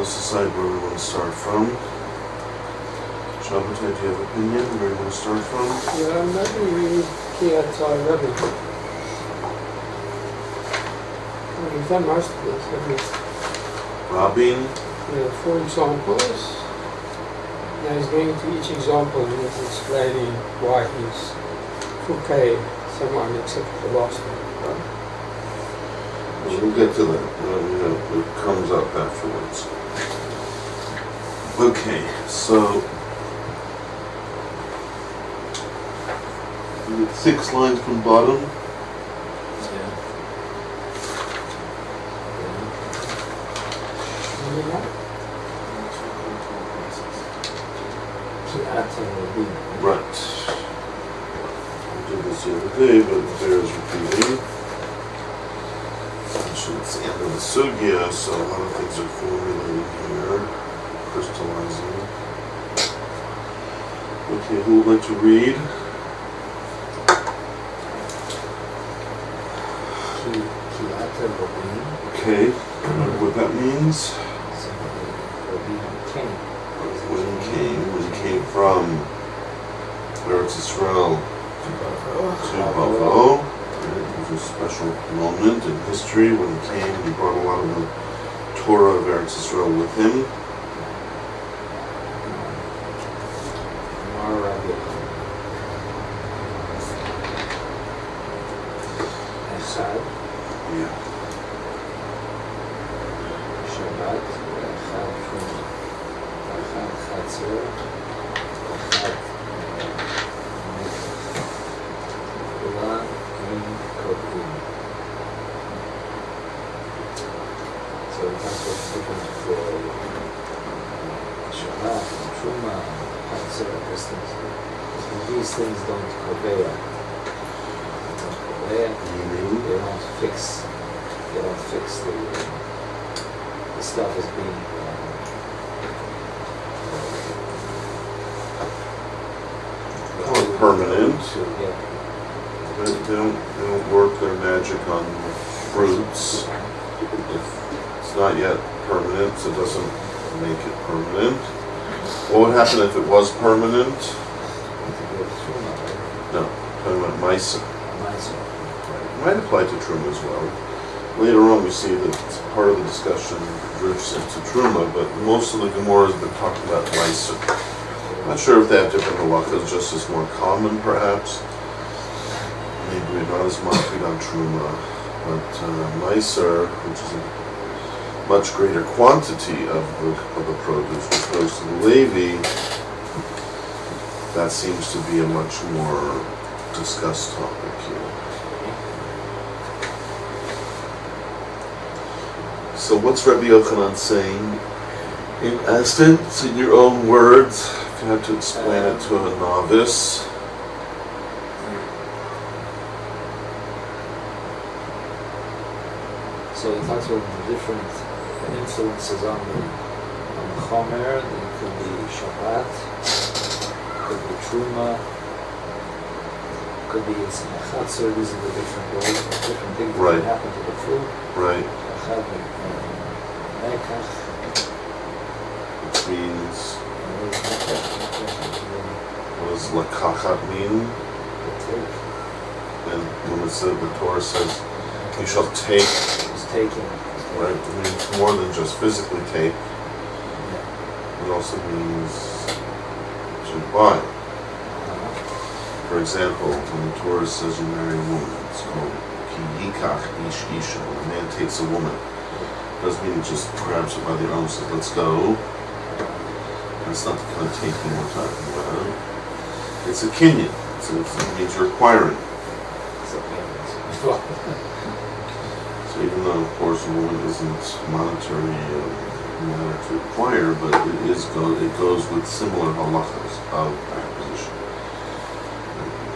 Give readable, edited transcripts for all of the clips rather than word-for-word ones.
Let's decide where we want to start from. Shabbatai, do you have an opinion where you want to start from? Yeah, maybe we can't everything. We've done most of this, at least. Rabin? Yeah, 4 examples. Now he's going to each example and he's explaining why he's okay, someone except the last one. Right? We'll get to that. It comes up afterwards. Okay, so we get 6 lines from bottom. Right. We did this the other day, but it bears repeating. Actually, it's the end of the sugya, so a lot of things are formulating here, crystallizing. Okay, who would like to read? Okay, remember what that means? When he came from Eretz Yisrael to Bavo. It was a special moment in history when he came. He brought a lot of the Torah of Eretz Yisrael with him. Yeah. So that's what's different for Shabbat, Truma, Hatzor, those things. These things don't koveya. They don't fix the stuff as being Permanent. Yeah. They don't work their magic on fruits. If it's not yet permanent, so it doesn't make it permanent. What would happen if it was permanent? No, talking about Beitsa. It might apply to Truma as well. Later on we see that part of the discussion drifts into Truma, but most of the Gemora has been talking about Beitsa. I'm not sure if they have different halachas, just as more common perhaps. Maybe we're not as much on Truma, but Meiser, which is a much greater quantity of the produce, which goes to the Levi, that seems to be a much more discussed topic here. So what's Rabbi Yochanan saying? In essence, in your own words, if you had to explain it to a novice. So he talks about the different influences on the Chomer. It could be Shabbat, could be Truma, could be Chatzor. These are the different roles, different things that happen to the fruit. Right. Mekach. Which means, what does lakachat mean? And when it said, the Torah says, you shall take. It's taking. Right? It means more than just physically take. It also means to buy. For example, when the Torah says you marry a woman, it's called ki yikach ish isha. When a man takes a woman, it doesn't mean he just grabs her by the arm and says, let's go. That's not the kind of taking we're talking about. It's a kinyan. It means you're acquiring. So even though, of course, a woman isn't monetary matter to acquire, but it goes with similar halachas of acquisition.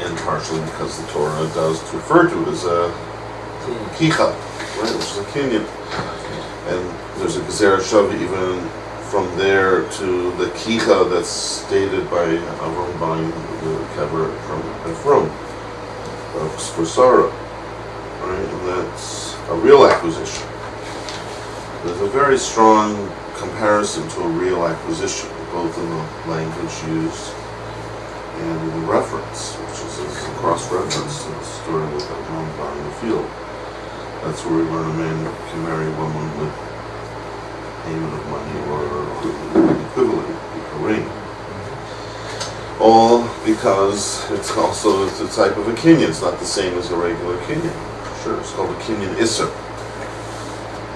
And partially because the Torah does refer to it as a kicha, right, which is a kinyan. And there's a gezerah shava even from there to the kicha that's stated by Avram buying the kever from Ephraim for Sarah, right? And that's a real acquisition. There's a very strong comparison to a real acquisition, both in the language used and in the reference, which is a cross-reference to the story with that woman buying the field. That's where we learn a man can marry a woman with payment of money or equivalent, a ring. All because it's a type of a kinyan. It's not the same as a regular kinyan. Sure, it's called a kinyan isser.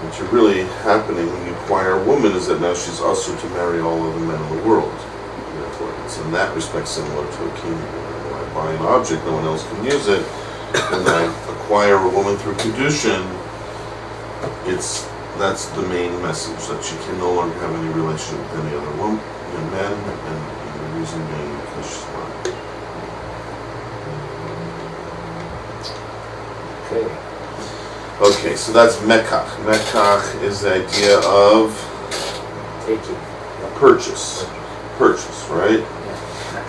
What's really happening when you acquire a woman is that now she's usher to marry all of the men in the world. Therefore, it's in that respect similar to a kinyan. When I buy an object, no one else can use it, and I acquire a woman through kedushin, that's the main message, that she can no longer have any relationship with any other woman, men, and the reason being because she's not. Okay, so that's mekach. Mekach is the idea of taking a purchase, right?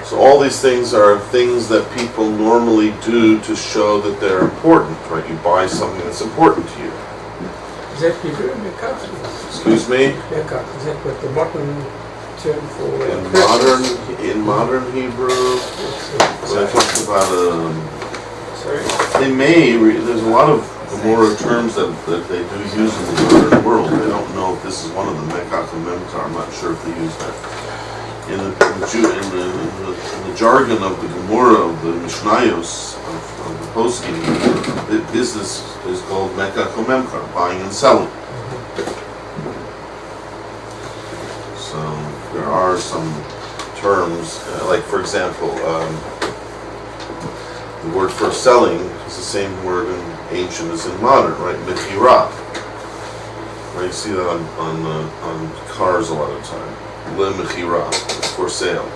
So all these things are things that people normally do to show that they're important, right? You buy something that's important to you. Is that Hebrew, mekach? Excuse me? Mekach, is that what the modern term for In modern Hebrew, when I talk about there's a lot of Gemora terms that they do use in the modern world. I don't know if this is one of them, mekach and memkar. I'm not sure if they use that. In the jargon of the Gemora, of the Mishnayos, of the poskim, the business is called mekach and memkar, buying and selling. So there are some terms, like for example, the word for selling is the same word in ancient as in modern, right? Mechira. Right? You see that on cars a lot of the time. Le mechira, it's for sale.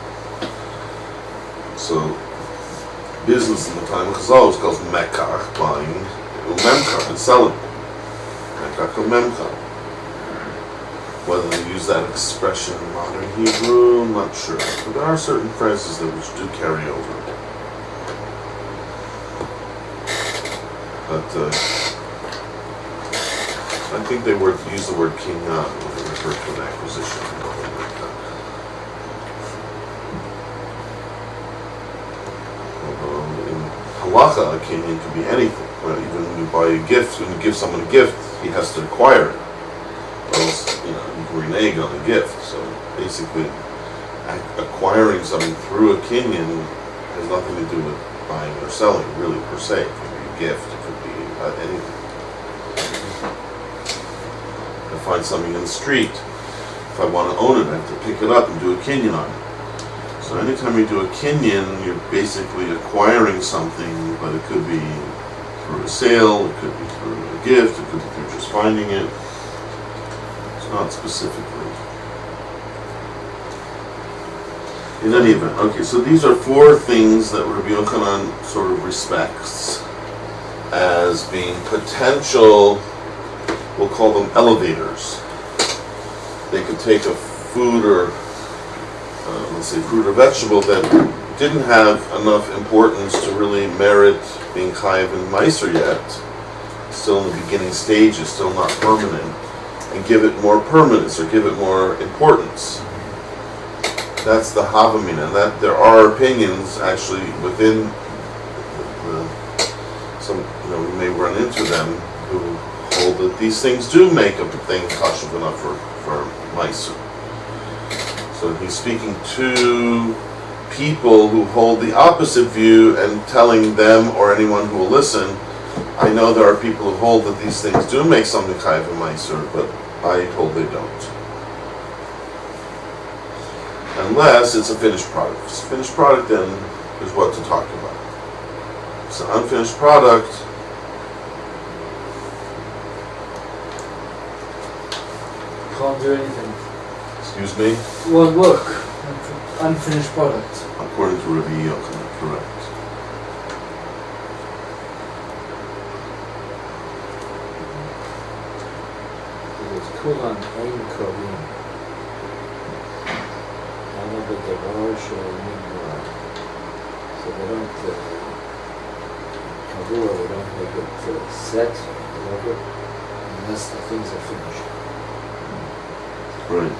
So business in the time of Chazal was called mekach, buying, umemkar, and selling. Mekach umemkar. Whether they use that expression in modern Hebrew, I'm not sure. But there are certain phrases that which do carry over. But I think they use the word kinyan when they refer to an acquisition. In halacha, a kinyan can be anything. Right? Even when you buy a gift, when you give someone a gift, he has to acquire it. Or else, you can renege on a gift. So basically, acquiring something through a kinyan has nothing to do with buying or selling, really, per se. It could be a gift, it could be anything. I find something in the street. If I want to own it, I have to pick it up and do a kinyan on it. So anytime you do a kinyan, you're basically acquiring something, but it could be through a sale, it could be through a gift, it could be through just finding it. It's not specifically. In any event, okay, so these are four things that Rabbi Yochanan sort of respects as being potential, we'll call them elevators. They could take a food or, let's say fruit or vegetable that didn't have enough importance to really merit being chayav and meiser yet, still in the beginning stages, still not permanent, and give it more permanence or give it more importance. That's the havamina. That there are opinions actually within some, we may run into them who hold that these things do make a thing chashuv enough for meiser. So he's speaking to people who hold the opposite view and telling them or anyone who will listen, I know there are people who hold that these things do make something chayav and meiser, but I hold they don't. Unless it's a finished product. If it's a finished product, then is what to talk about. If it's an unfinished product, can't do anything. excuse me, It won't work. Unfinished product. according to Rabbi Yochanan, correct. It's kulan ein kovim. Another devarosh or nimra. So they don't kavua, they don't make it set or whatever unless the things are finished. Right.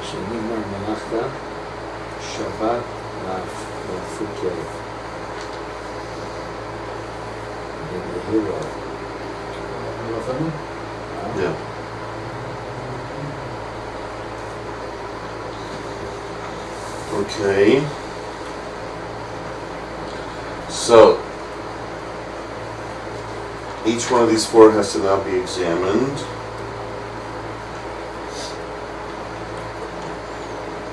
שנגמר מלאכתה, שבת להפוקי. Hero. Yeah. Okay. So, each one of these four has to now be examined.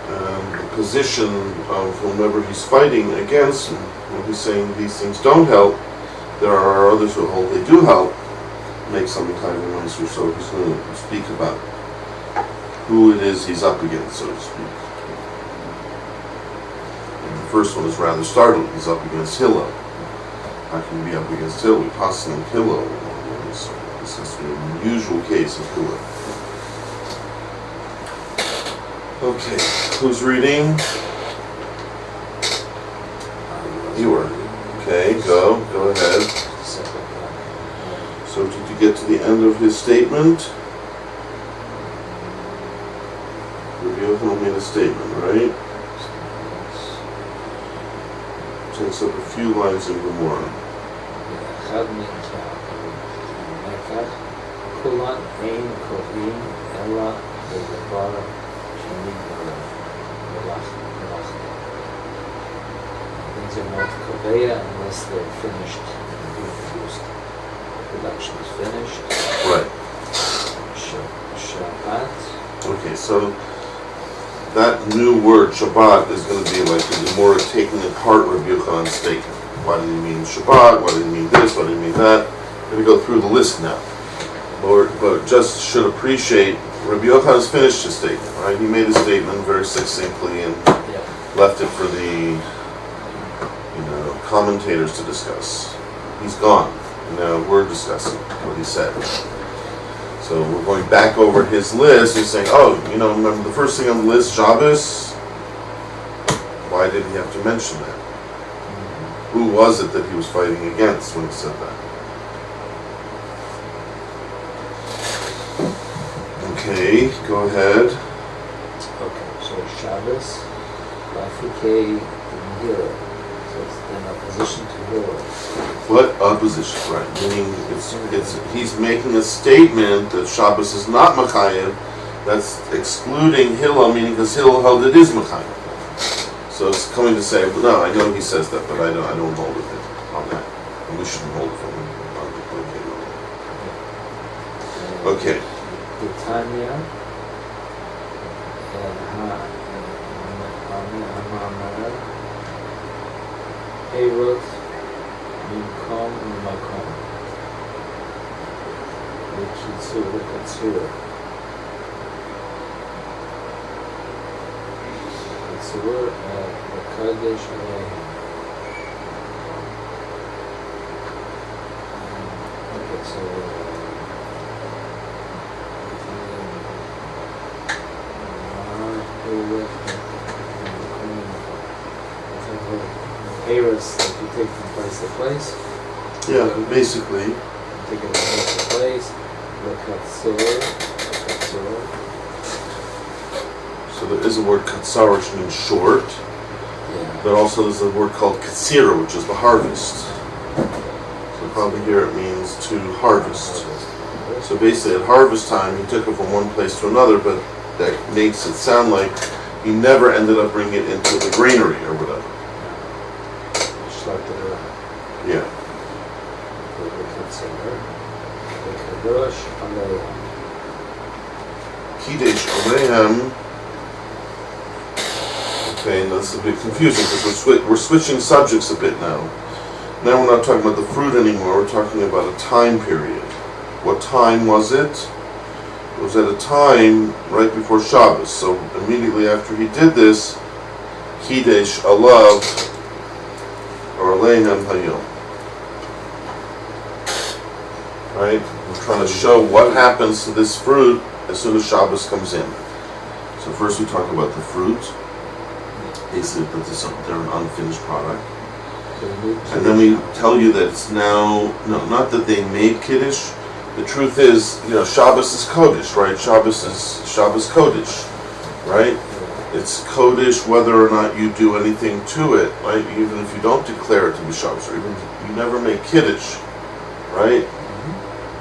The position of whomever he's fighting against, when he's saying these things don't help, there are others who hold they do help, make some kind of noise, or so he's going to speak about who it is he's up against, so to speak. And the first one is rather startling. He's up against Hillel. How can he be up against Hillel? We pass him Hillel. So this has to be an unusual case of Hillel. Okay, who's reading? You were. Okay, go ahead. So did you get to the end of his statement? Rabbi Yochanan made a statement, right? Takes up a few lines in Gemora. Things are not Korea unless they're finished and being produced. Production is finished. Right. Shabbat. Okay, so that new word Shabbat is going to be like the Gemora taking apart Rabbi Yochanan's statement. Why did he mean Shabbat? Why did he mean this? Why did he mean that? We're going to go through the list now. But just should appreciate Rabbi Yochanan's finished his statement, right? He made his statement very succinctly and left it for the commentators to discuss. He's gone. Now we're discussing what he said. So we're going back over his list. He's saying, remember the first thing on the list, Shabbos? Why did he have to mention that? Who was it that he was fighting against when he said that? Okay, go ahead. Okay, so Shabbos, Lafuke, Hero. So it's in opposition to Hero. What opposition? Right, meaning he's making a statement that Shabbos is not Machayev. That's excluding Hillel, meaning because Hillel held it is Machayev. So it's coming to say, no, I know he says that, but I don't hold with him on that, and we shouldn't hold from him on the Okay. Tanya Eirot Minkom Makom Kitzur Kitzur HaKodesh okay, so Eros that you take from place to place. Yeah, basically. Take it from place to place. Katsur. So there is a word katsar, which means short. Yeah. But also there's a word called katsira, which is the harvest. So probably here it means to harvest. So basically at harvest time he took it from one place to another, but that makes it sound like he never ended up bringing it into the granary or whatever. Yeah. Kidesh Alehem. Okay, now this is a bit confusing because we're switching subjects a bit now. Now we're not talking about the fruit anymore, we're talking about a time period. What time was it? It was at a time right before Shabbos. So immediately after he did this, Kidesh Alav or Alehem Hayom. Right? We're trying to show what happens to this fruit as soon as Shabbos comes in. So first we talk about the fruit. Basically, that they're an unfinished product. And then we tell you that it's now, no, not that they made Kiddush. The truth is, Shabbos is Kodesh, right? Shabbos Kodesh, right? It's Kodesh whether or not you do anything to it, right? Even if you don't declare it to be Shabbos, or even if you never make Kiddush, right?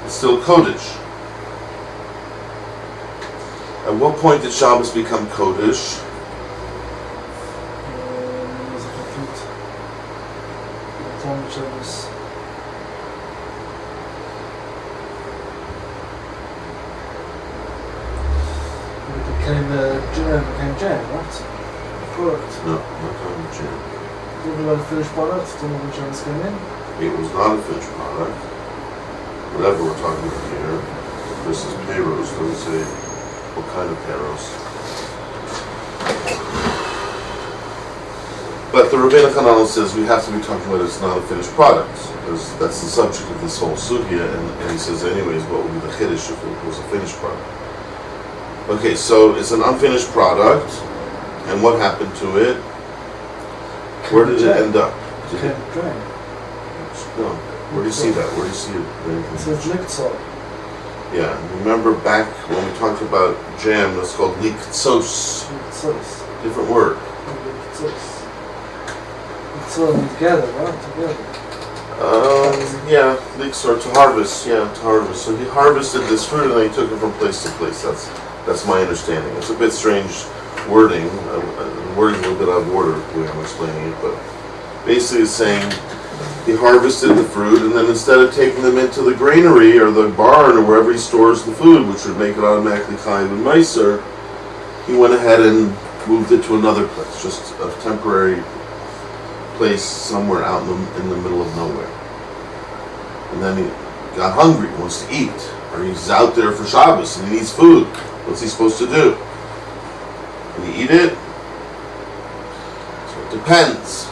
It's still Kodesh. At what point did Shabbos become Kodesh? Shabbos. It became jam, right? Product. No, not on the jam. It was not a finished product. Don't know when Shabbos came in. It was not a finished product. Whatever we're talking about here, this is payros. Doesn't say what kind of payros. But the Rabbeinu Hananel says we have to be talking about it's not a finished product, because that's the subject of this whole sugya, and he says anyways, what would be the chiddush if it was a finished product? Okay, so it's an unfinished product, and what happened to it? Where did it end up? Did it? No. Where do you see that? Where do you see it? It says liktsos. Yeah, remember back when we talked about jam, that's called liktsos. Different word. Liktsos. It's all together, right? Together. Yeah, leeks are to harvest. Yeah, to harvest. So he harvested this fruit and then he took it from place to place. That's my understanding. It's a bit strange wording. Wording's a little bit out of order the way I'm explaining it, but basically it's saying he harvested the fruit and then instead of taking them into the granary or the barn or wherever he stores the food, which would make it automatically chayiv and meiser, he went ahead and moved it to another place, just a temporary place somewhere out in the middle of nowhere. And then he got hungry, wants to eat, or he's out there for Shabbos and he needs food. What's he supposed to do? Can he eat it? So it depends.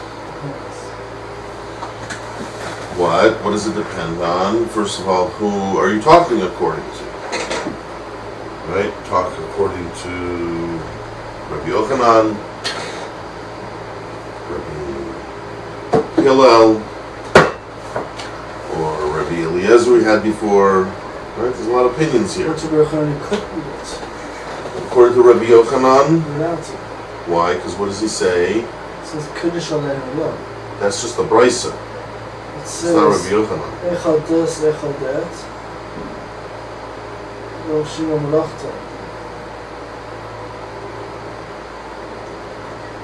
What does it depend on? First of all, who are you talking according to? Right? Talk according to Rabbi Yochanan, Hillel, or Rabbi Eliezer we had before. Right? There's a lot of opinions here. According to Rabbi Yochanan, why? Because what does he say? It says Kiddush Aleinu Lo. That's just the Beitsa. It's not Rabbi Yochanan. Echad das, echad that. Lo shima malachta.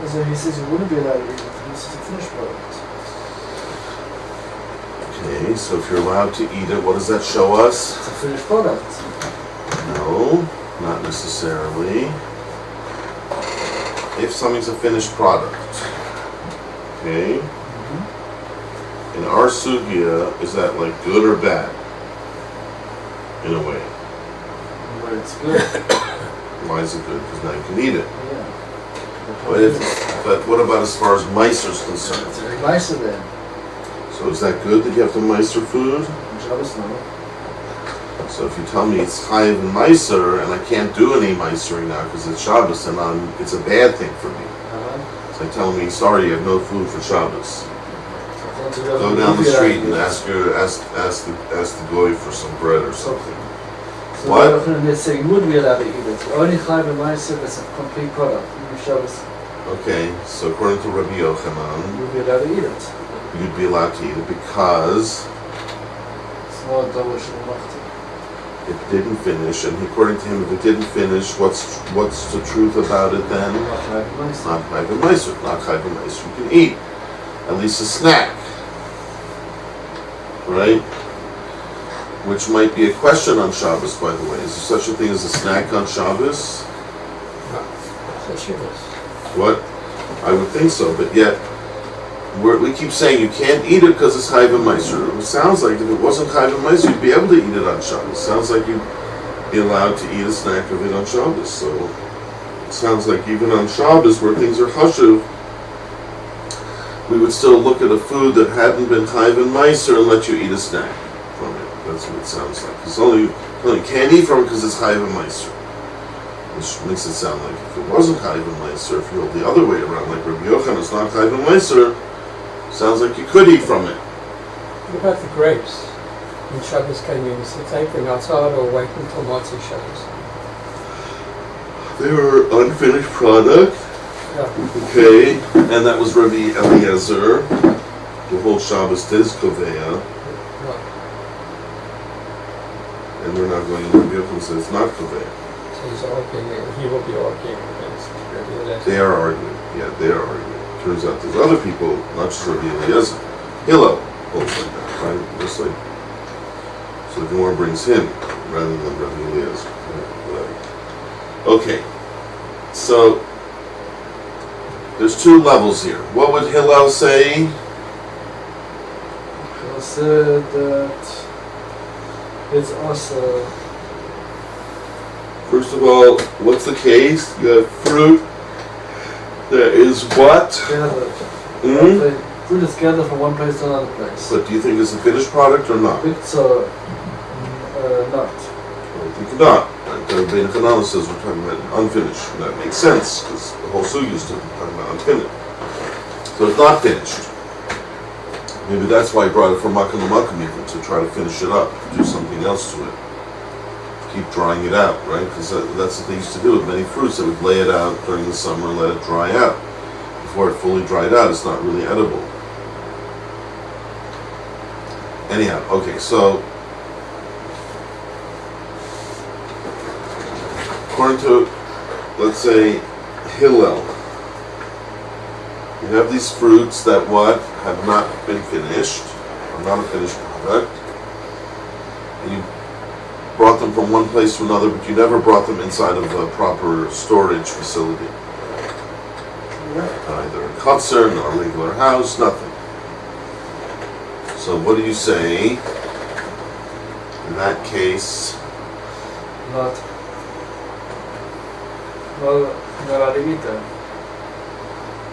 So he says you wouldn't be allowed to eat it. This is a finished product. Okay, so if you're allowed to eat it, what does that show us? It's a finished product. No, not necessarily. If something's a finished product, okay, in our sugya, is that like good or bad? In a way. But it's good. Why is it good? Because now you can eat it. Yeah. But what about as far as meiser is concerned? It's very nice of them. So is that good that you have to meiser food? Shabbos no. So if you tell me it's chayiv and meiser, and I can't do any meisering now because it's Shabbos, and it's a bad thing for me. It's like telling me, sorry, you have no food for Shabbos. Go down the street and ask the goy for some bread or something. So What? let's say you would be allowed to eat it. Only chayiv and meiser is a complete product. Shabbos. Okay, so according to Rabbi Yochanan, You would be allowed to eat it. you'd be allowed to eat it because It's not double shemachta. it didn't finish, and according to him, if it didn't finish, what's the truth about it then? Not chayiv and meiser. Not chayiv and meiser. Not chayiv and meiser. You can eat at least a snack, right? Which might be a question on Shabbos, by the way. Is there such a thing as a snack on Shabbos? What? I would think so, but yet we keep saying you can't eat it because it's chayiv and meiser. It sounds like if it wasn't chayiv and meiser, you'd be able to eat it on Shabbos. It sounds like you'd be allowed to eat a snack of it on Shabbos. So it sounds like even on Shabbos, where things are chashuv, we would still look at a food that hadn't been chayiv and meiser and let you eat a snack from it. That's what it sounds like. It's only can't eat from it because it's chayiv and meiser. Which makes it sound like if it wasn't chayiv and meiser, if you hold the other way around, like Rabbi Yochanan, it's not chayiv and meiser, sounds like you could eat from it. What about the grapes? When Shabbos came in, is it take them outside or wait until Motzei Shabbos? They were unfinished product. Yeah. Okay, and that was Rabbi Eliezer. The whole Shabbos is koveya, Right. and we're not going to Rabbi Yochanan says it's not koveya. So he's arguing, he will be arguing against Rabbi Eliezer. They are arguing. Yeah, they are arguing. Turns out there's other people, not just Rabbi Eliezer. Hillel holds like that, right? Just like, so the Gemora brings him rather than Rabbi Eliezer. Okay, so there's two levels here. What would Hillel say? He said that it's also First of all, what's the case? You have fruit that is what? gathered. Mm? Fruit is gathered from one place to another place. But do you think it's a finished product or not? Beitsa, not. I think not. The Beitsa Canal says we're talking about unfinished. And that makes sense because the whole sugi is talking about unfinished. So it's not finished. Maybe that's why he brought it from Makom Makom even, to try to finish it up, do something else to it. Keep drying it out, right? Because that's what they used to do with many fruits. They would lay it out during the summer and let it dry out. Before it fully dried out, it's not really edible. Anyhow, okay, so according to, let's say, Hillel, you have these fruits that what? Have not been finished, or not a finished product, and you brought them from one place to another, but you never brought them inside of a proper storage facility. Either a chutzner, nor a regular house, nothing. So what do you say in that case? Not allowed to eat them.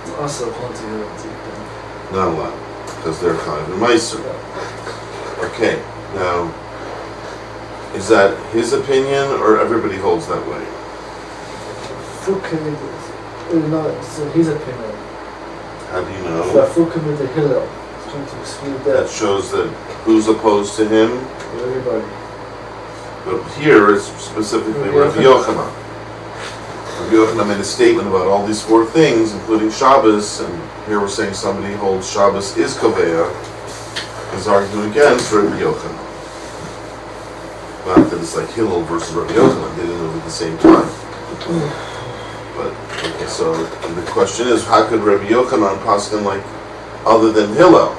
It's also plenty to eat them. Not allowed, because they're chayiv and meiser. Okay, now, is that his opinion, or everybody holds that way? No, it's his opinion. How do you The know? Fukim with the Hillel is trying to exclude That that. shows that who's opposed to him? Everybody. But here it's specifically Rabbi Yochanan. Rabbi Yochanan made a statement about all these four things, including Shabbos, and here we're saying somebody holds Shabbos is koveya, is arguing against Rabbi Yochanan. Not that it's like Hillel versus Rabbi Yochanan, they didn't live at the same time. But, okay, so the question is, how could Rabbi Yochanan paskin like other than Hillel?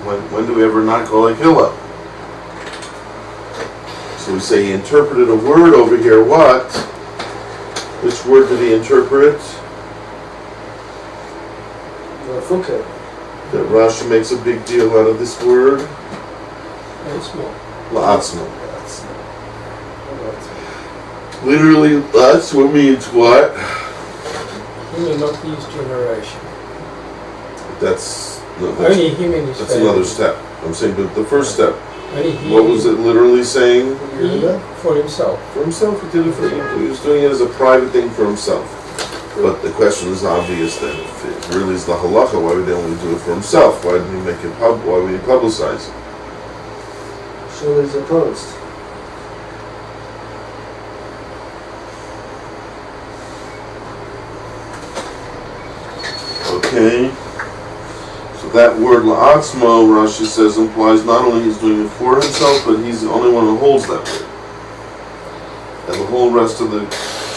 When do we ever not go like Hillel? So we say he interpreted a word over here, what? Which word did he interpret? The Fukim. That Rashi makes a big deal out of this word? Very small. La'atzma. That's Literally, La'atzma means what? Him and not his generation. That's, no, Only him and his that's family. another step. I'm saying the first step. Only he. What was it literally saying? He for himself. For himself, he did it for him. He was doing it as a private thing for himself. But the question is obvious then, if it really is the halacha, why would they only do it for himself? Why didn't he make it why would he publicize it? So he's opposed. Okay. So that word la'atzmo, Rashi says, implies not only he's doing it for himself, but he's the only one who holds that word. And the whole rest of the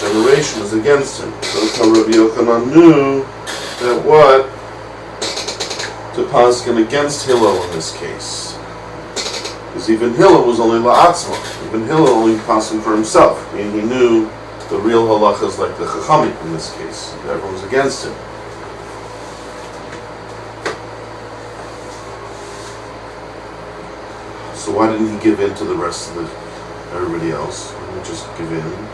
generation is against him. So that's how Rabbi Yochanan knew that what? To paskin against Hillel in this case. Because even Hillel was only la'atzma. Even Hillel only paskin for himself. And he knew the real halachas like the chachamim in this case. Everyone was against him. So why didn't he give in to the rest of everybody else? Why didn't he just give in?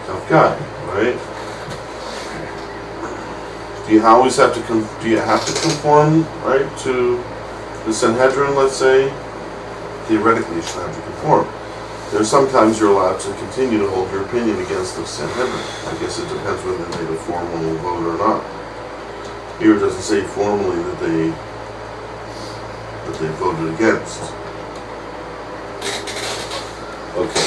Tough guy, right? Do Do you always have to do you have to conform, right, to the Sanhedrin, let's say? Theoretically, you should have to conform. There's sometimes you're allowed to continue to hold your opinion against the Sanhedrin. I guess it depends whether they made a formal vote or not. Here it doesn't say formally that they voted against. Okay.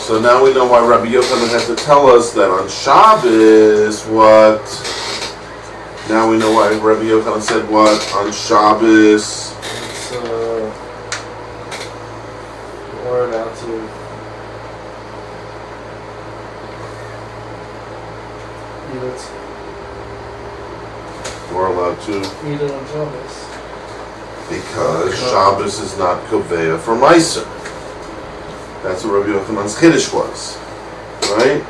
So now we know why Rabbi Yochanan had to tell us that on Shabbos, what? Now we know why Rabbi Yochanan said what on Shabbos. It's we're allowed to eat it. We're allowed to Eat it on Shabbos. because Shabbos is not koveya for Meiser. That's what Rabbi Yochanan's Chiddush was, right?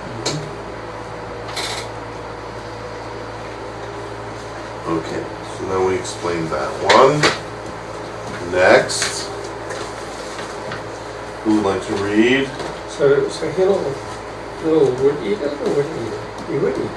Okay, so now we explained that one. Next, who would like to read? So Hillel would eat it or wouldn't eat it? He would eat it.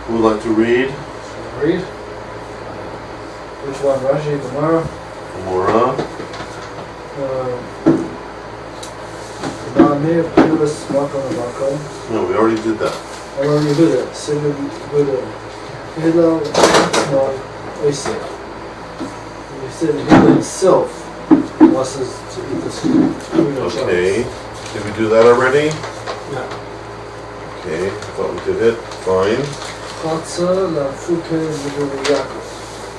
Who would like to read? Read. Which one? Rashi, Gemora? Gemora. No, we already did that. I already did it. So we did it. Hillel, no, Oisei. You said Hillel himself wants us to eat this food on Okay. Shabbos. Did we do that already? No. Okay, I thought we did it. Fine. Chatzah la'fuke v'guru Yaakov.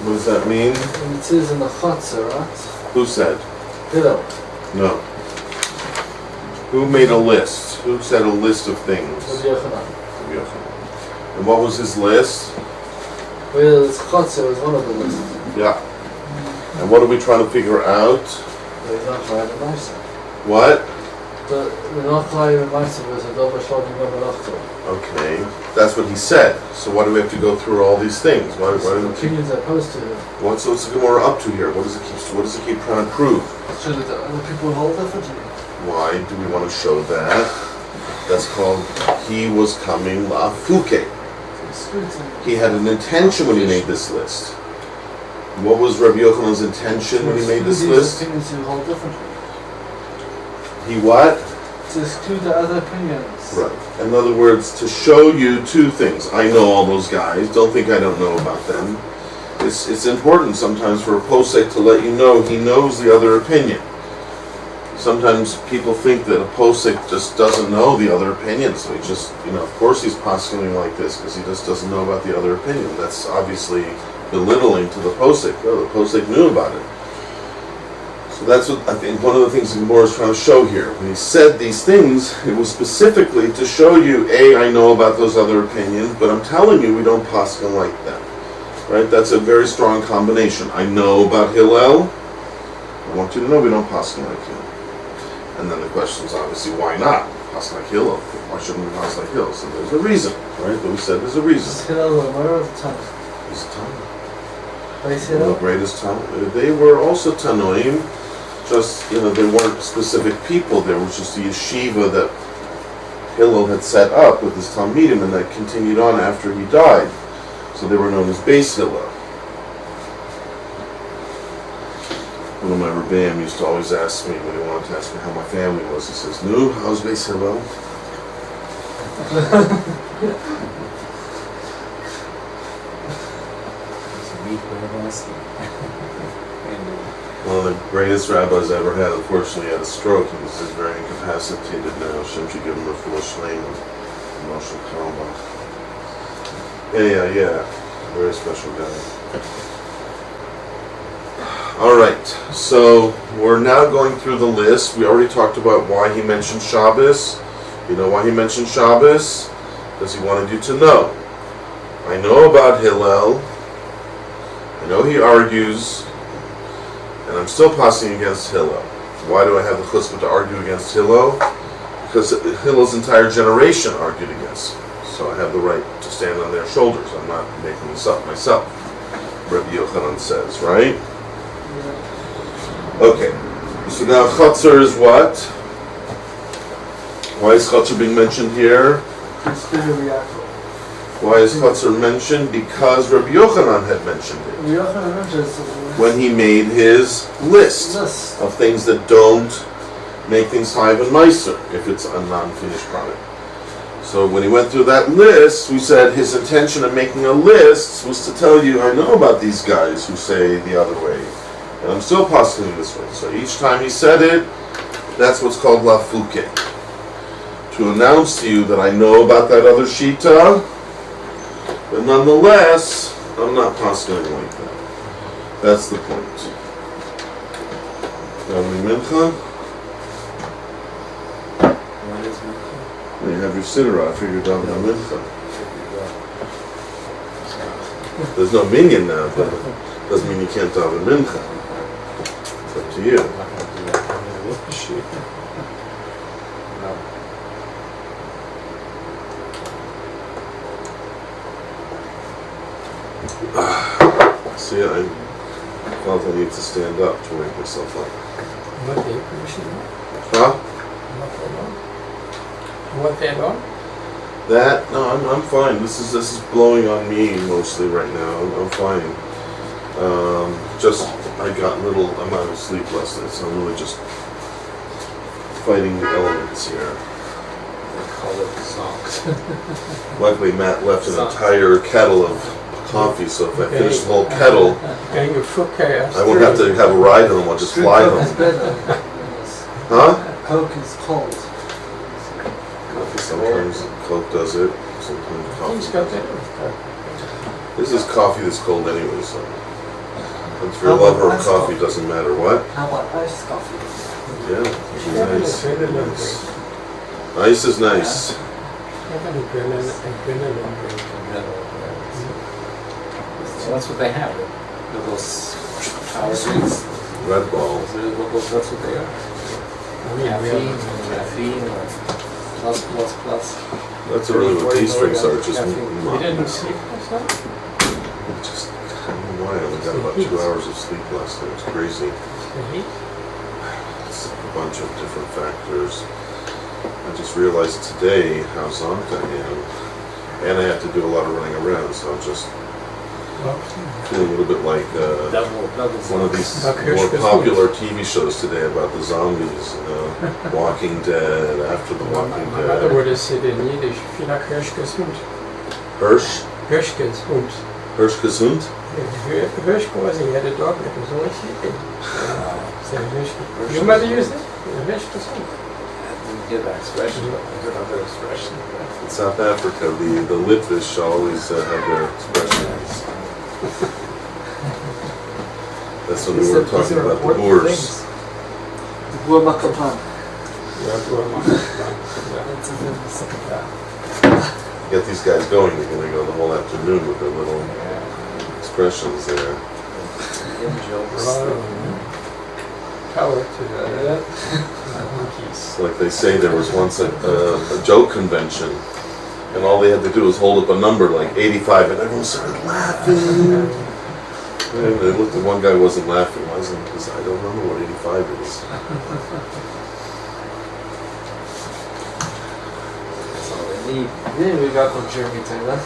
What does that mean? And it says in the Chatzah, right? Who said? Hillel. No. Who made a list? Who said a list of things? Rabbi Yochanan. And what was his list? Well, it's Chatzah was one of the lists. Yeah. And what are we trying to figure out? But he's not trying to nice. What? But we're not trying to nice with a double shot in the Okay. That's what he said. So why do we have to go through all these things? Why do the we keep, opinions are opposed to him. what's the Gemora up to here? What does it keep trying to prove? So that the other people hold differently. Why do we want to show that? That's called he was coming la'fuke. He had an intention when he made this list. What was Rabbi Yochanan's intention when he made this list? Opinions who hold differently. He what? To exclude the other opinions. Right. In other words, to show you two things. I know all those guys. Don't think I don't know about them. It's important sometimes for a posek to let you know he knows the other opinion. Sometimes people think that a posek just doesn't know the other opinion, so he just, of course he's postulating like this because he just doesn't know about the other opinion. That's obviously belittling to the posek. Well, the posek knew about it. So that's what I think one of the things Gemora is trying to show here. When he said these things, it was specifically to show you, I know about those other opinions, but I'm telling you we don't posken like them. Right? That's a very strong combination. I know about Hillel. I want you to know we don't posken like him. And then the question is obviously, why not? Posken like Hillel. Why shouldn't we posken like Hillel? So there's a reason, right? But we said there's a reason. Is Hillel the Gemara of the Tanakh? He's a Tana. Beitsa One of the greatest Tana. They were also Tanoim. Just, they weren't specific people. There was just a yeshiva that Hillel had set up with his Talmidim, and that continued on after he died. So they were known as Beis Hillel. One of my Rebbeim used to always ask me, when he wanted to ask me how my family was, he says, "Nu, how's Beis Hillel?" One of the greatest rabbis I ever had, unfortunately, had a stroke. He was very incapacitated now. Hashem should give him a full shleim and Moshe Kalmbach. Yeah. Very special guy. Alright, so we're now going through the list. We already talked about why he mentioned Shabbos. You know why he mentioned Shabbos? Because he wanted you to know. I know about Hillel. I know he argues. And I'm still passing against Hillel. Why do I have the chutzpah to argue against Hillel? Because Hillel's entire generation argued against him. So I have the right to stand on their shoulders. I'm not making this up myself. Rabbi Yochanan says, right? Okay. So now Chatzar is what? Why is Chatzar being mentioned here? Why is Chatzar mentioned? Because Rabbi Yochanan had mentioned it when he made his list of things that don't make things hive and nicer if it's a non-finished product. So when he went through that list, we said his intention of making a list was to tell you, I know about these guys who say the other way, and I'm still postulating this way. So each time he said it, that's what's called lafuke. To announce to you that I know about that other shita, but nonetheless, I'm not postulating like that. That's the point. Davening mincha? You have your siddur. I figured davening mincha. There's no minyan now, but doesn't mean you can't daven mincha. It's up to you. See, I felt I need to stand up to wake myself up. Huh? What they on? That? No, I'm fine. This is blowing on me mostly right now. I'm fine. Just I got I'm out of sleep last night, so I'm really just fighting the elements here. They call it socks. Luckily, Matt left an entire kettle of coffee, so if I finish the whole kettle, I won't have to have a ride home. I'll just fly home. Huh? Coke is cold. Sometimes Coke does it. Sometimes coffee. This is coffee that's cold anyway, so. It's for love or coffee, doesn't matter what. How about iced coffee? Yeah, it's nice. Ice is nice. So that's what they have. Those power drinks. Red Ball. That's what they are. Caffeine, plus. That's really what these drinks are, just You didn't sleep last night? Just, I don't know why, I only got about 2 hours of sleep last night. It was crazy. The heat? It's a bunch of different factors. I just realized today how zonked I am. And I have to do a lot of running around, so I'm just feeling a little bit like one of these more popular TV shows today about the zombies, Walking Dead, After the Walking My mother Dead. would have said in Yiddish, vielleicht Hirschgesund. Hirschgesund. Hirschgesund? Hirschke was he had a dog that was always sleeping. So Hirschke. Your mother used it? Hirschgesund. Get that expression, but I don't know their expression. In South Africa, the Litvish always have their expressions. That's when we were talking about the Boers. The Boer Makapan. Get these guys going, they're going to go the whole afternoon with their little expressions there. Power to the monkeys. Like they say, there was once a joke convention, and all they had to do was hold up a number like 85, and everyone started laughing. And they looked, and one guy wasn't laughing. Why isn't? Because I don't remember what 85 is. That's all they need. Yeah, we got from Jeremy Taylor.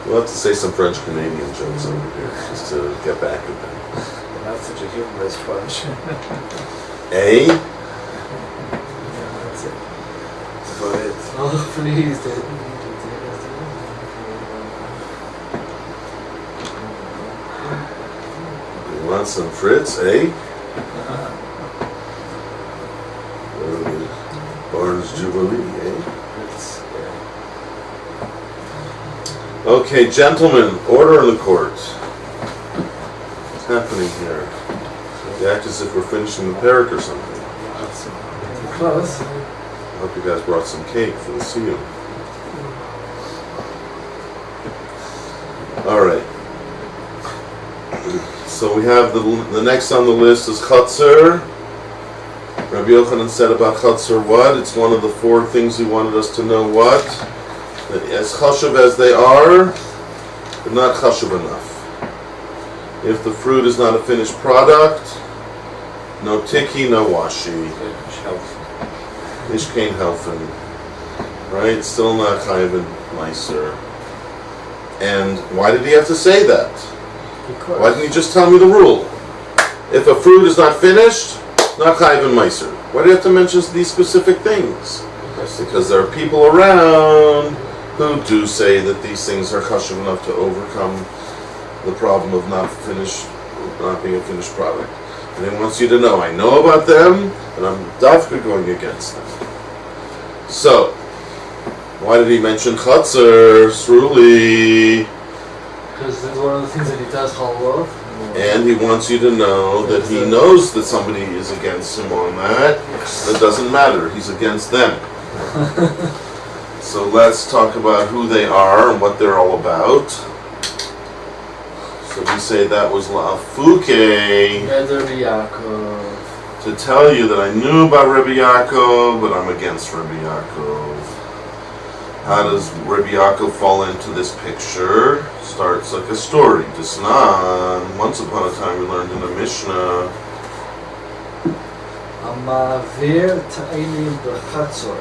We'll have to say some French-Canadian jokes over here, just to get back at them. Not such a humorous bunch. Eh? Yeah, that's it. That's about it. Oh, please, dude. You want some Fritz, eh? Barnes Jubilee, eh? Okay, gentlemen, order in the court. What's happening here? You act as if we're finishing the parak or something. Close. I hope you guys brought some cake for the siyum. Alright. So we have the next on the list is Chatzar. Rabbi Yochanan said about Chatzar what? It's one of the four things he wanted us to know what? That as chashuv as they are, they're not chashuv enough. If the fruit is not a finished product, no tiki, no washi. Ishkain helfen. Right? Still not chayv and meiser. And why did he have to say that? Because Why didn't he just tell me the rule? If a fruit is not finished, not chayv and meiser. Why do you have to mention these specific things? Because there are people around who do say that these things are chashuv enough to overcome the problem of not being a finished product. And he wants you to know, I know about them, and I'm definitely going against them. So, why did he mention chatzar, sruli? Because that's one of the things that he does halal. And he wants you to know that he knows that somebody is against him on that. That doesn't matter, he's against them. So let's talk about who they are and what they're all about. So we say that was la'afuke, Rabbi Yaakov. to tell you that I knew about Rabbi Yaakov, but I'm against Rabbi Yaakov. How does Rabbi Yaakov fall into this picture? Starts like a story. Desnan. Once upon a time we learned in the Mishnah. Amavir ta'inim b'chatzor.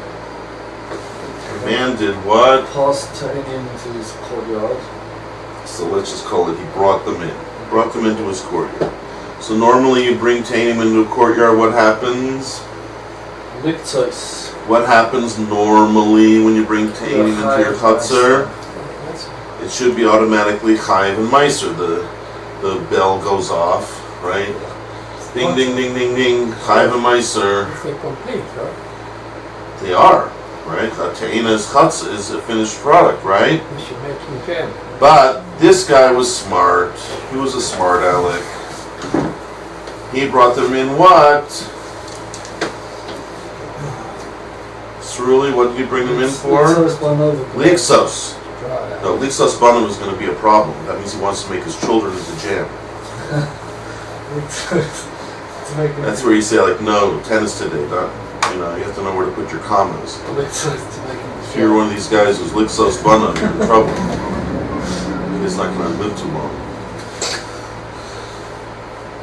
A man did what? Tossed ta'inim into his courtyard. So let's just call it, he brought them in. He brought them into his courtyard. So normally you bring Tainim into a courtyard, what happens? Liktos. What happens normally when you bring Tainim into your Chatzar? It should be automatically Chayiv and Meiser. The bell goes off, right? Ding, ding, ding, ding, ding, Chayiv and Meiser. they're complete, right? They are, right? Ta'ina's Chatzar is a finished product, right? We should make him jam. But this guy was smart. He was a smart aleck. He brought them in what? Ceruli, what did he bring them in for? Lixos. No, Lixos Bana was going to be a problem. That means he wants to make his children into jam. That's where you say, like, no, tennis today. Not, you have to know where to put your commas. If you're one of these guys who's Lixos Bana, you're in trouble. He's not going to live too long.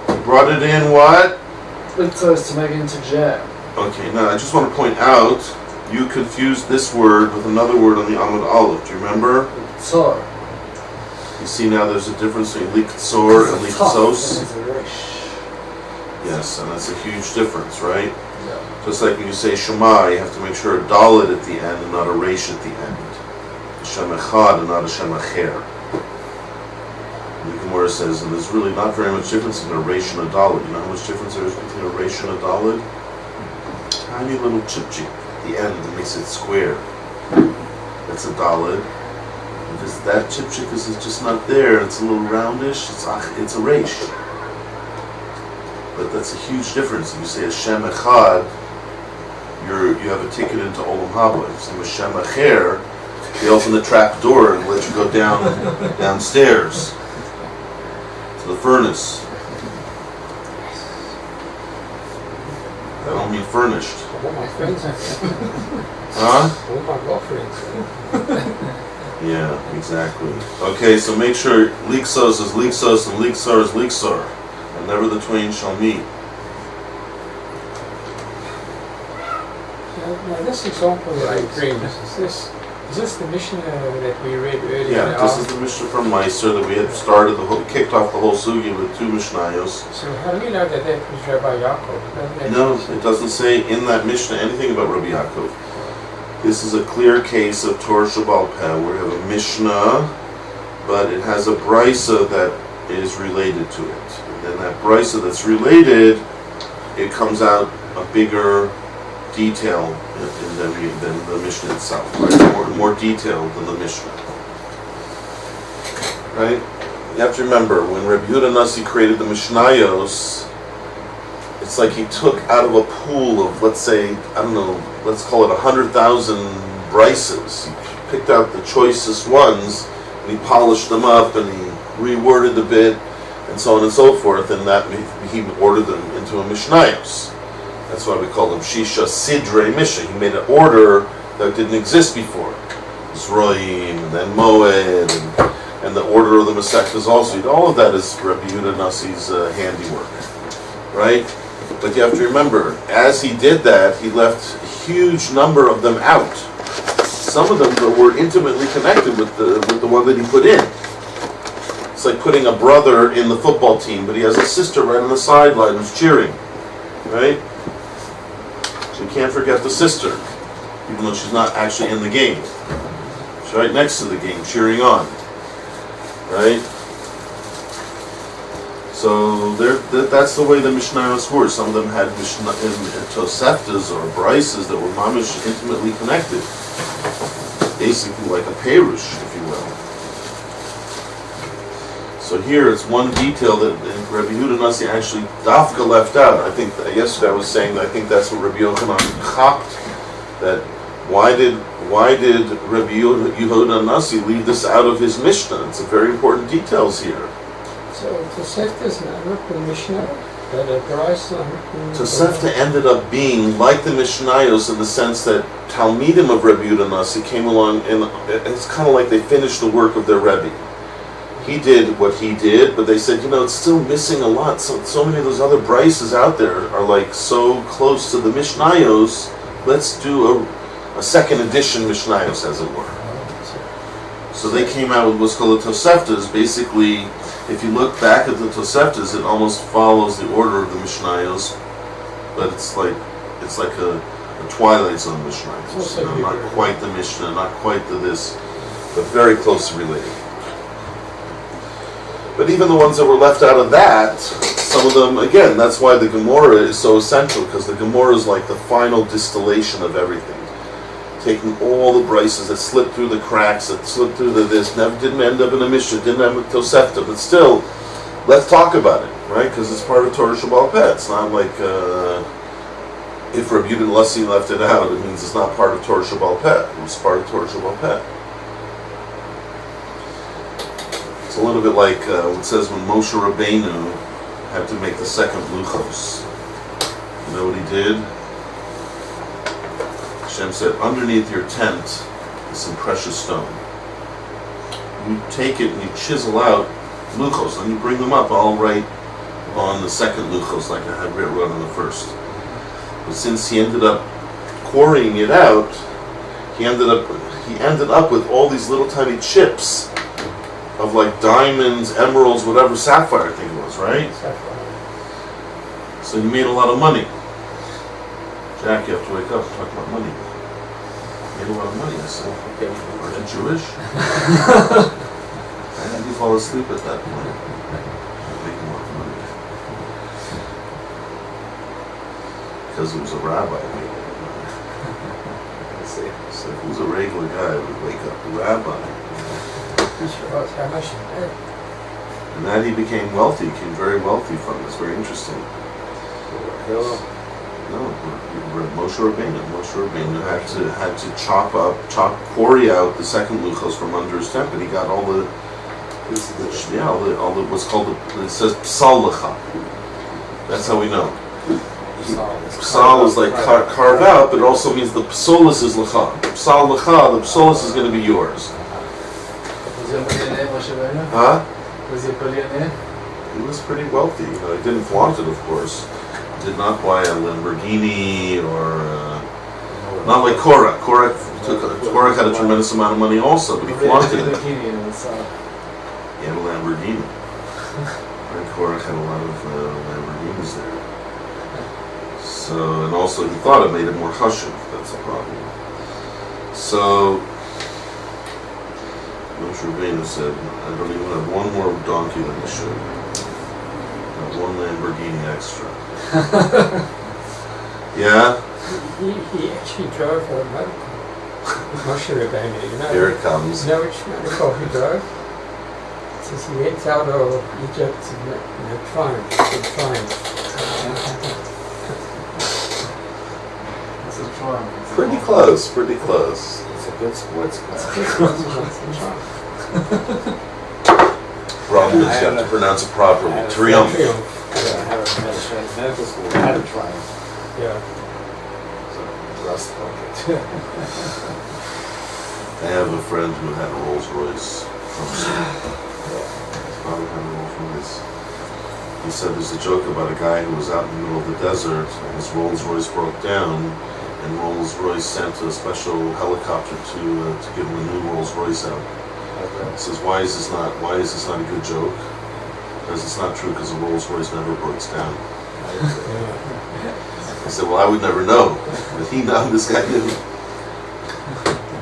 He brought it in what? Liktos to make it into jam. Okay, now I just want to point out, you confused this word with another word on the Amud Aleph. Do you remember? Tzor. You see now there's a difference between Liktzor and Liktzos? Yes, and that's a huge difference, right? Yeah. Just like when you say Shema, you have to make sure a Dalet at the end and not a Resh at the end. A Shem Echad and not a Shem Acher. The Gemora says, and there's really not very much difference between a Resh and a Dalet. You know how much difference there is between a Resh and a Dalet? Tiny little chipchik at the end that makes it square. That's a Dalet. Because that chipchik is just not there, it's a little roundish, it's a Resh. But that's a huge difference. If you say Hashem Echad, you have a ticket into Olam Haba. If you say Hashem Acher, they open the trap door and let you go downstairs to the furnace. I don't mean furnished. All my friends have Huh? all my girlfriends. Yeah, exactly. Okay, so make sure Liksos is Liksos and Liksor is Liksor. And never the twain shall meet. Now this example that I bring, is this the Mishnah that we read earlier? Yeah, this is the Mishnah from Meiser that we had kicked off the whole sugi with two Mishnayos. So how do we know that that was Rabbi Yaakov? No, it doesn't say in that Mishnah anything about Rabbi Yaakov. This is a clear case of Torah Shabbal Peh, where we have a Mishnah, but it has a Beitsa that is related to it. And then that Beitsa that's related, it comes out a bigger detail than the Mishnah itself, right? More detailed than the Mishnah. Right? You have to remember, when Rabbi Yehuda Nasi created the Mishnayos, it's like he took out of a pool of, let's say, let's call it 100,000 brises. He picked out the choicest ones, and he polished them up, and he reworded a bit, and so on and so forth, and that he ordered them into a Mishnayos. That's why we call them Shisha Sidrei Mishnah. He made an order that didn't exist before. Zroim, and then Moed, and the order of the Masechtas also. All of that is Rabbi Yehuda Nassi's handiwork, right? But you have to remember, as he did that, he left a huge number of them out. Some of them were intimately connected with the one that he put in. It's like putting a brother in the football team, but he has a sister right on the sideline who's cheering, right? So you can't forget the sister, even though she's not actually in the game. She's right next to the game, cheering on, right? So that's the way the Mishnayos were. Some of them had Toseftas or Brises that were mamish intimately connected, basically like a Perush, if you will. So here it's one detail that Rabbi Yehuda Nassi actually dafka left out. I think yesterday I was saying that I think that's what Rabbi Yochanan copped. That why did Rabbi Yehuda Nassi leave this out of his Mishnah? It's a very important details here. So Tosefta is not the Mishnah, but the Bryce. Tosefta ended up being like the Mishnayos in the sense that Talmidim of Rabbi Yehuda Nassi came along, and it's kind of like they finished the work of their Rebbe. He did what he did, but they said, it's still missing a lot. So many of those other Brises out there are like so close to the Mishnayos. Let's do a second edition Mishnayos, as it were. So they came out with what's called the Toseftas. Basically, if you look back at the Toseftas, it almost follows the order of the Mishnayos, but it's like a Twilight Zone Mishnayos. Not quite the Mishnah, not quite the this, but very closely related. But even the ones that were left out of that, some of them, again, that's why the Gemora is so essential, because the Gemora is like the final distillation of everything. Taking all the Brises that slipped through the cracks, that slipped through this, never didn't end up in a Mishnah, didn't end up with Tosefta, but still, let's talk about it, right? Because it's part of Torah Shabbal Peh. It's not like, if Rabbi Yehuda Nassi left it out, it means it's not part of Torah Shabbal Peh. It's part of Torah Shabbal Peh. It's a little bit like it says when Moshe Rabbeinu had to make the second luchos. You know what he did? Hashem said, underneath your tent is some precious stone. You take it and you chisel out luchos, and you bring them up all right on the second luchos, like I had wrote on the first. But since he ended up quarrying it out, he ended up with all these little tiny chips of like diamonds, emeralds, whatever, sapphire I think it was, right? Sapphire. So he made a lot of money. Jack, you have to wake up and talk about money. Made a lot of money, I said. Aren't you Jewish? Why did you fall asleep at that point? You're making a lot of money. Because he was a rabbi. So if he was a regular guy, he would wake up the rabbi. And that he became wealthy, became very wealthy from it. It's very interesting. No, Moshe Rabbeinu had to quarry out the second luchos from under his tent, but he got all the what's called it says psal lecha. That's how we know. Psal is like carve out, but it also means the psolis is lecha. Psal lecha, the psolis is going to be yours. Huh? Was he a billionaire? He was pretty wealthy. He didn't flaunt it, of course. Did not buy a Lamborghini or not like Korach. Korach had a tremendous amount of money also, but he flaunted it. He had a Lamborghini. And Korach had a lot of Lamborghinis there. So, and also he thought it made it more chashuv. That's a problem. So Moshe Rabbeinu said, I don't even have one more donkey than I should. Got one Lamborghini extra. Yeah? He actually drove a motorcar. Moshe Rabbeinu, Here it comes. You know which motorcar he drove? It says he went out of Egypt in a triumph. It's a triumph. Pretty close. It's a good sports car. Problem is you have to pronounce it properly. Triumph. Yeah, I haven't finished medical school. I had to try it. Yeah. So, rust bucket. I have a friend who had a Rolls Royce from His father had a Rolls Royce. He said there's a joke about a guy who was out in the middle of the desert and his Rolls Royce broke down, and Rolls Royce sent a special helicopter to give him a new Rolls Royce out. He says, why is this not a good joke? Because it's not true, because a Rolls Royce never breaks down. I said, well, I would never know, but this guy knew.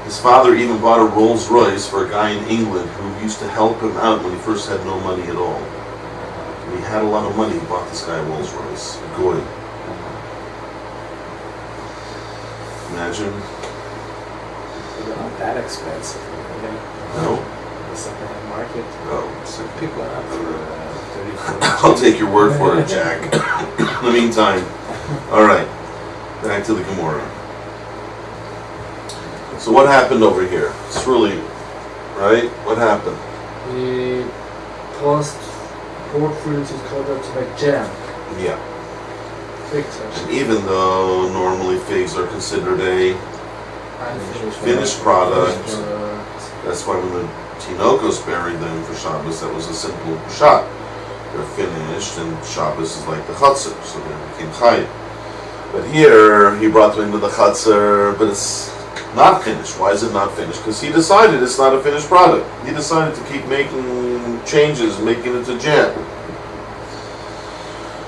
His father even bought a Rolls Royce for a guy in England who used to help him out when he first had no money at all. When he had a lot of money, he bought this guy a Rolls Royce. Goy. Imagine. They're not that expensive. No. The second-hand market. Oh, so People are up for 30, 40. I'll take your word for it, Jack. In the meantime, all right, back to the Gemora. So what happened over here? It's really, right? What happened? He poured fruit his cover to make jam. Yeah. Figs, And actually. even though normally figs are considered a finished product, that's why when the Tinokos buried them for Shabbos, that was a simple shot. They're finished, and Shabbos is like the Chatzar, so they became Chayim. But here, he brought them into the Chatzar, but it's not finished. Why is it not finished? Because he decided it's not a finished product. He decided to keep making changes, making it to jam.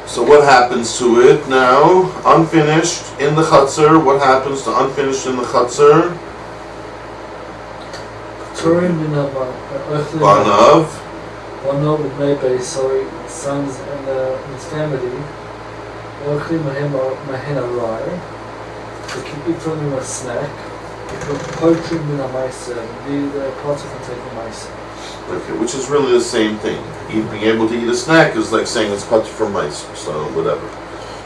So what happens to it now? Unfinished in the Chatzar. What happens to unfinished in the Chatzar? Banav. Banav with maybe, sorry, sons and his family. Ochlim mahen arai. They can eat from them a snack. Poultry min ha-maisa. The parts of taking maisa. Okay, which is really the same thing. Being able to eat a snack is like saying it's cut from mice, so whatever.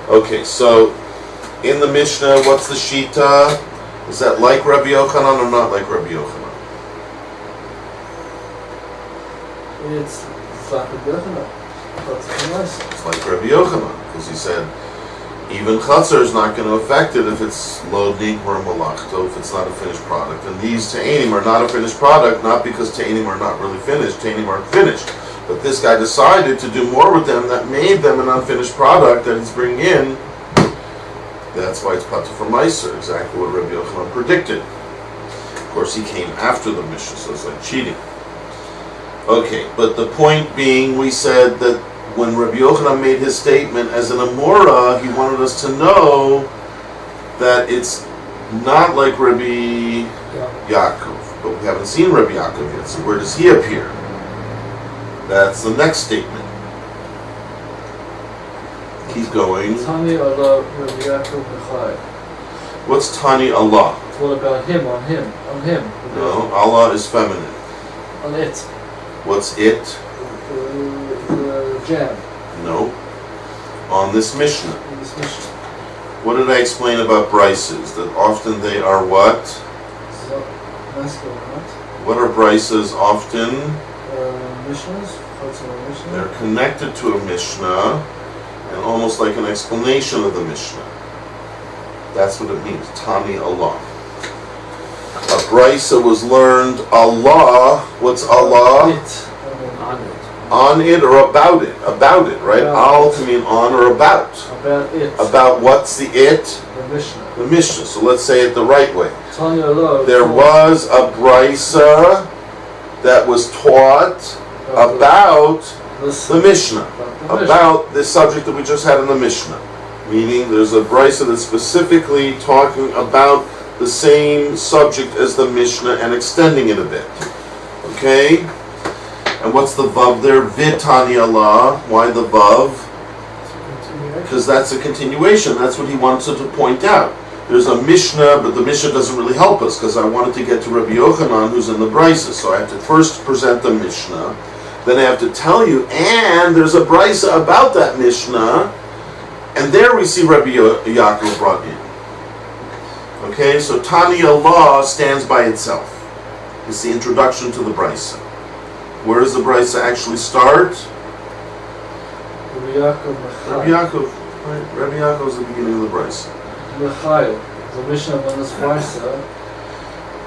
Okay, so in the Mishnah, what's the Shita? Is that like Rabbi Yochanan or not like Rabbi Yochanan? It's like a Yochanan. Parts of maisa. It's like Rabbi Yochanan, because he said even Chatzar is not going to affect it if it's lo nigmar malachto, if it's not a finished product. And these Ta'anim are not a finished product, not because Ta'anim are not really finished, Ta'anim aren't finished. But this guy decided to do more with them that made them an unfinished product that he's bringing in. That's why it's Pata for Meiser, exactly what Rabbi Yochanan predicted. Of course, he came after the Mishnah, so it's like cheating. Okay, but the point being, we said that when Rabbi Yochanan made his statement as an Amora, he wanted us to know that it's not like Rabbi Yaakov. But we haven't seen Rabbi Yaakov yet, so where does he appear? That's the next statement. Keep going. Tani Allah Rabbi Yaakov Bechai. What's Tani Allah? What about him, on him? No, Allah is feminine. On it. What's it? The jam. No. On this Mishnah. In this Mishnah. What did I explain about brises? That often they are what? So, masculine, right? What are brises often? Mishnahs. Mishnah. They're connected to a Mishnah and almost like an explanation of the Mishnah. That's what it means. Tani Allah. A brisa was learned Allah. What's Allah? It. On it. On it or about it? About it, right? Al can mean on or about. About it. About what's the it? The Mishnah. The Mishnah. So let's say it the right way. Tani Allah. There was a brisa that was taught about the Mishnah. About this subject that we just had in the Mishnah. Meaning there's a brisa that's specifically talking about the same subject as the Mishnah and extending it a bit. Okay? And what's the vav there? Vitani Allah. Why the vav? Because that's a continuation. That's what he wanted to point out. There's a Mishnah, but the Mishnah doesn't really help us because I wanted to get to Rabbi Yochanan who's in the brisa. So I have to first present the Mishnah. Then I have to tell you, and there's a brisa about that Mishnah. And there we see Rabbi Yaakov brought in. Okay, so Tani Allah stands by itself. It's the introduction to the brisa. Where does the Beitsa actually start? Rabbi Yaakov Rabbi Yaakov. Right? Rabbi Yaakov is the beginning of the Beitsa. Mechayel. The Mishnah on this Beitsa.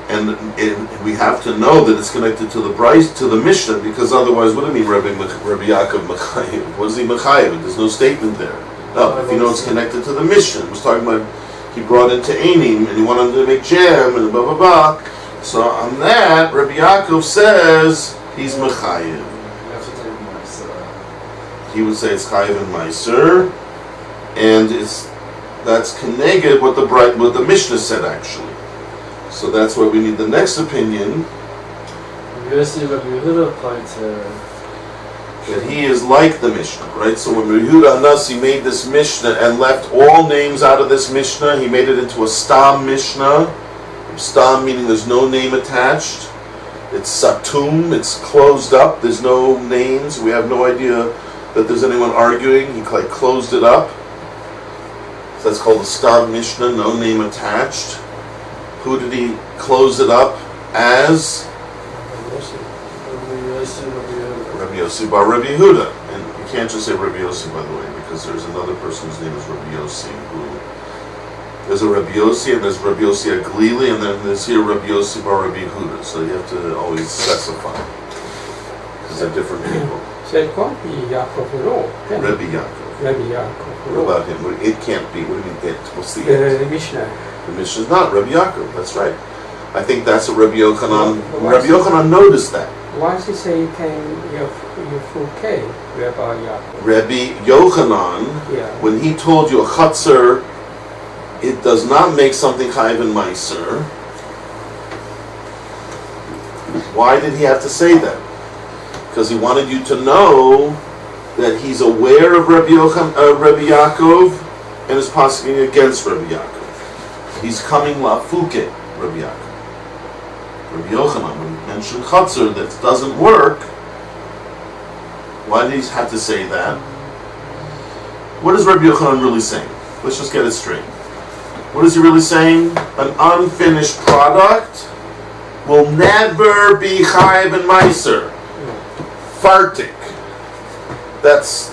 And we have to know that it's connected to the Beitsa, to the Mishnah, because otherwise, what do you mean Rabbi Yaakov Mechayev? What is he Mechayev? There's no statement there. No, if you know it's connected to the Mishnah. It was talking about he brought into Einim and he wanted to make jam and blah blah blah. So on that, Rabbi Yaakov says he's Mechayev. You have to take Meiser. He would say it's Chayev and Meiser, and that's connected what the Mishnah said actually. So that's why we need the next opinion. Rabbi Yossi, Rabbi Yehuda applied to That he is like the Mishnah, right? So when Yehuda Hanasi made this Mishnah and left all names out of this Mishnah, he made it into a Stam Mishnah. Stam meaning there's no name attached. It's Satum, it's closed up, there's no names. We have no idea that there's anyone arguing. He closed it up. So that's called a Stam Mishnah, no name attached. Who did he close it up as? Rabbi Yossi bar Rabbi Yehuda. And you can't just say Rabbi Yossi, by the way, because there's another person whose name is Rabbi Yossi. There's a Rabbi Yossi, and there's Rabbi Yossi Aglili, and then there's here Rabbi Yossi bar Rabbi Yehuda. So you have to always specify, because they're different people. So it can't be Yaakov at all, can it? Rabbi Yaakov. Rabbi Yaakov. What about him? It can't be. What do you mean it? What's the it? The Mishnah. The Mishnah is not Rabbi Yaakov. That's right. I think that's what Rabbi Yochanan. Rabbi Yochanan noticed that. Why does he say you came Yefukei, Rabbi Yaakov? Rabbi Yochanan, when he told you a chutzner, it does not make something chayiv and meiser. Why did he have to say that? Because he wanted you to know that he's aware of Rabbi Yaakov and is posing against Rabbi Yaakov. He's coming lafuke Rabbi Yaakov. Rabbi Yochanan, when he mentioned chutzner that doesn't work, why did he have to say that? What is Rabbi Yochanan really saying? Let's just get it straight. What is he really saying? An unfinished product will never be chayiv and meiser. Fartik. That's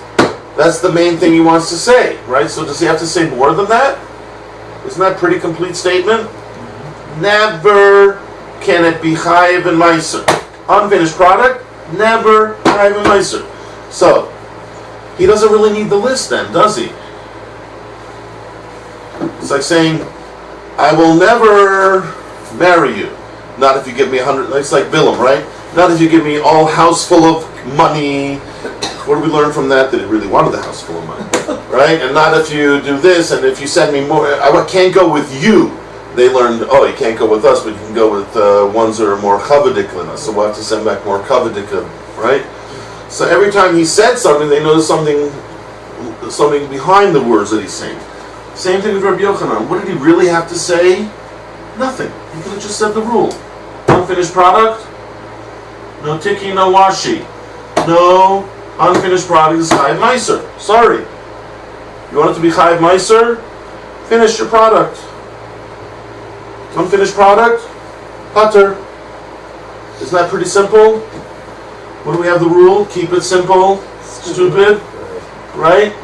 the main thing he wants to say, right? So does he have to say more than that? Isn't that a pretty complete statement? Never can it be chayiv and meiser. Unfinished product, never chayiv and meiser. So, he doesn't really need the list then, does he? It's like saying, I will never marry you. Not if you give me 100, it's like Bilam, right? Not if you give me all house full of money. What do we learn from that? That he really wanted the house full of money, right? And not if you do this, and if you send me more, I can't go with you. They learned, you can't go with us, but you can go with ones that are more chavadik than us, so we'll have to send back more chavadik, right? So every time he said something, they noticed something behind the words that he's saying. Same thing with Rabbi Yochanan. What did he really have to say? Nothing. He could have just said the rule. Unfinished product, no tiki, no washi. No unfinished product is chayiv meiser. Sorry. You want it to be chayiv meiser? Finish your product. Unfinished product? Putter. Isn't that pretty simple? What do we have the rule? Keep it simple. Stupid. Right?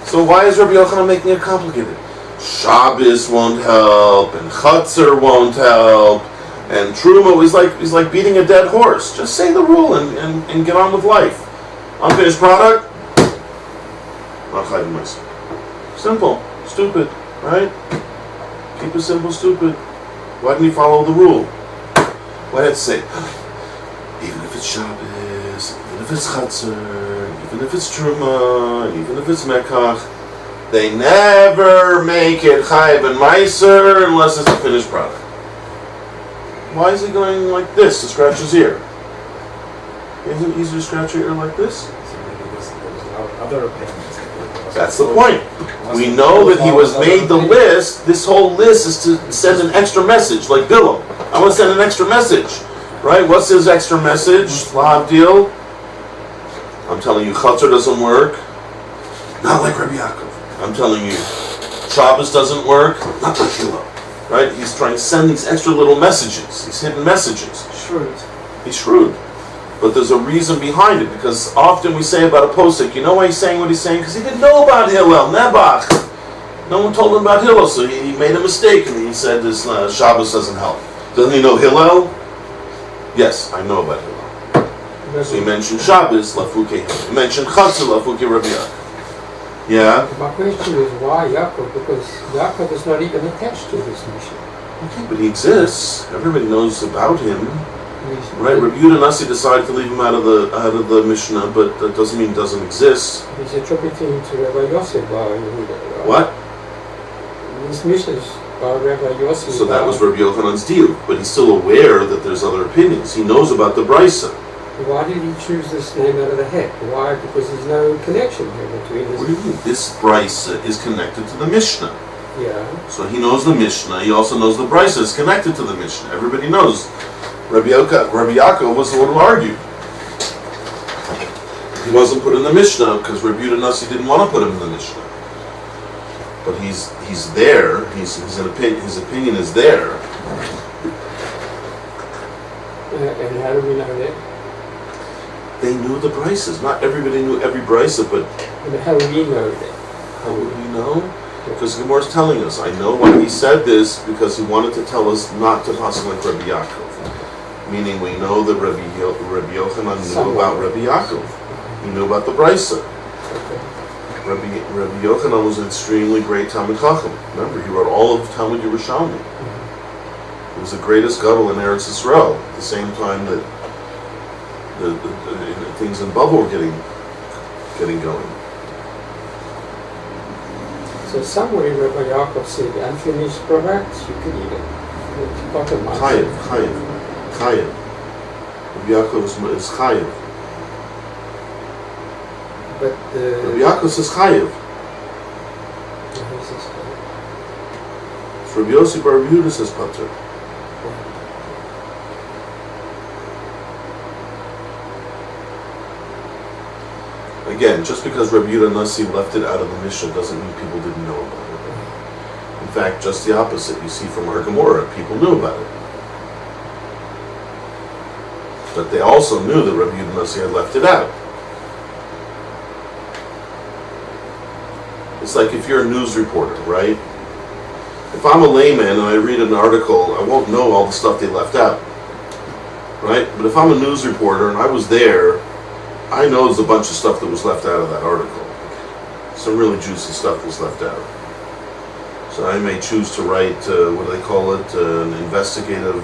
So why is Rabbi Yochanan making it complicated? Shabbos won't help, and Chutzner won't help, and Truma is like beating a dead horse. Just say the rule and get on with life. Unfinished product? Not chayiv meiser. Simple. Stupid. Right? Keep it simple, stupid. Why didn't he follow the rule? Why did it say, even if it's Shabbos, even if it's Chutzner, even if it's Truma, even if it's Mekach, they never make it chayiv and meiser unless it's a finished product. Why is he going like this to scratch his ear? Isn't it easier to scratch your ear like this? Other opinions. That's the point. We know that he was made the list. This whole list is to send an extra message, like Bilam. I want to send an extra message. Right? What's his extra message? Lahav deal. I'm telling you, Chutzner doesn't work. Not like Rabbi Yaakov. I'm telling you, Shabbos doesn't work. Not like Hillel. Right? He's trying to send these extra little messages, these hidden messages. Shrewd. He's shrewd. But there's a reason behind it, because often we say about a posek, you know why he's saying what he's saying? Because he didn't know about Hillel, Nebuch. No one told him about Hillel, so he made a mistake and he said this Shabbos doesn't help. Doesn't he know Hillel? Yes, I know about Hillel. So he mentioned Shabbos, Lafuke. He mentioned Chatzah, Lafuke Rabbi Yaakov. Yeah? My question is why Yaakov? Because Yaakov is not even attached to this mission. Okay, but he exists. Everybody knows about him. Right, Rabbi Yehuda Nasi decided to leave him out of the Mishnah, but that doesn't mean he doesn't exist. He's attributing to Rabbi Yosef by Yehuda, right? What? This mission is by Rabbi Yosef. So that was Rabbi Yochanan's deal, but he's still aware that there's other opinions. He knows about the Beitsa. Why did he choose this name out of the hat? Why? Because there's no connection here between this. What do you mean? This Beitsa is connected to the Mishnah. Yeah. So he knows the Mishnah, he also knows the Beitsa is connected to the Mishnah. Everybody knows. Rabbi Yaakov was the one who argued. He wasn't put in the Mishnah because Rabbi Yehuda Nasi didn't want to put him in the Mishnah. But he's there. His opinion is there. And how do we know that? They knew the Bryces. Not everybody knew every Bryce, but And how do we know that? how would we know? Because Gemora is telling us. I know why he said this because he wanted to tell us not to pass like Rabbi Yaakov. Meaning we know that Rabbi Yochanan knew about Rabbi Yaakov. He knew about the Beitsa. Rabbi Yochanan was an extremely great Talmid Chacham. Remember, he wrote all of Talmud Yerushalyim. He was the greatest gadol in Eretz Yisrael. At the same time that the things in Bubble were getting going. So somewhere Rabbi Yaakov said, unfinished products, you can eat it. Bottom line. Chayev. Rabbi Yaakov is Chayev. But Rabbi Yaakov says Chayev. So Rabbi Yossi Bar Yehuda says Pater. Again, just because Rabbi Yehuda Nasi left it out of the Mishnah doesn't mean people didn't know about it. In fact, just the opposite. You see from our Gemora, people knew about it. But they also knew that Rabbi Yehuda Nasi had left it out. It's like if you're a news reporter, right? If I'm a layman and I read an article, I won't know all the stuff they left out. Right? But if I'm a news reporter and I was there, I know there's a bunch of stuff that was left out of that article. Some really juicy stuff was left out. So I may choose to write, what do they call it, an investigative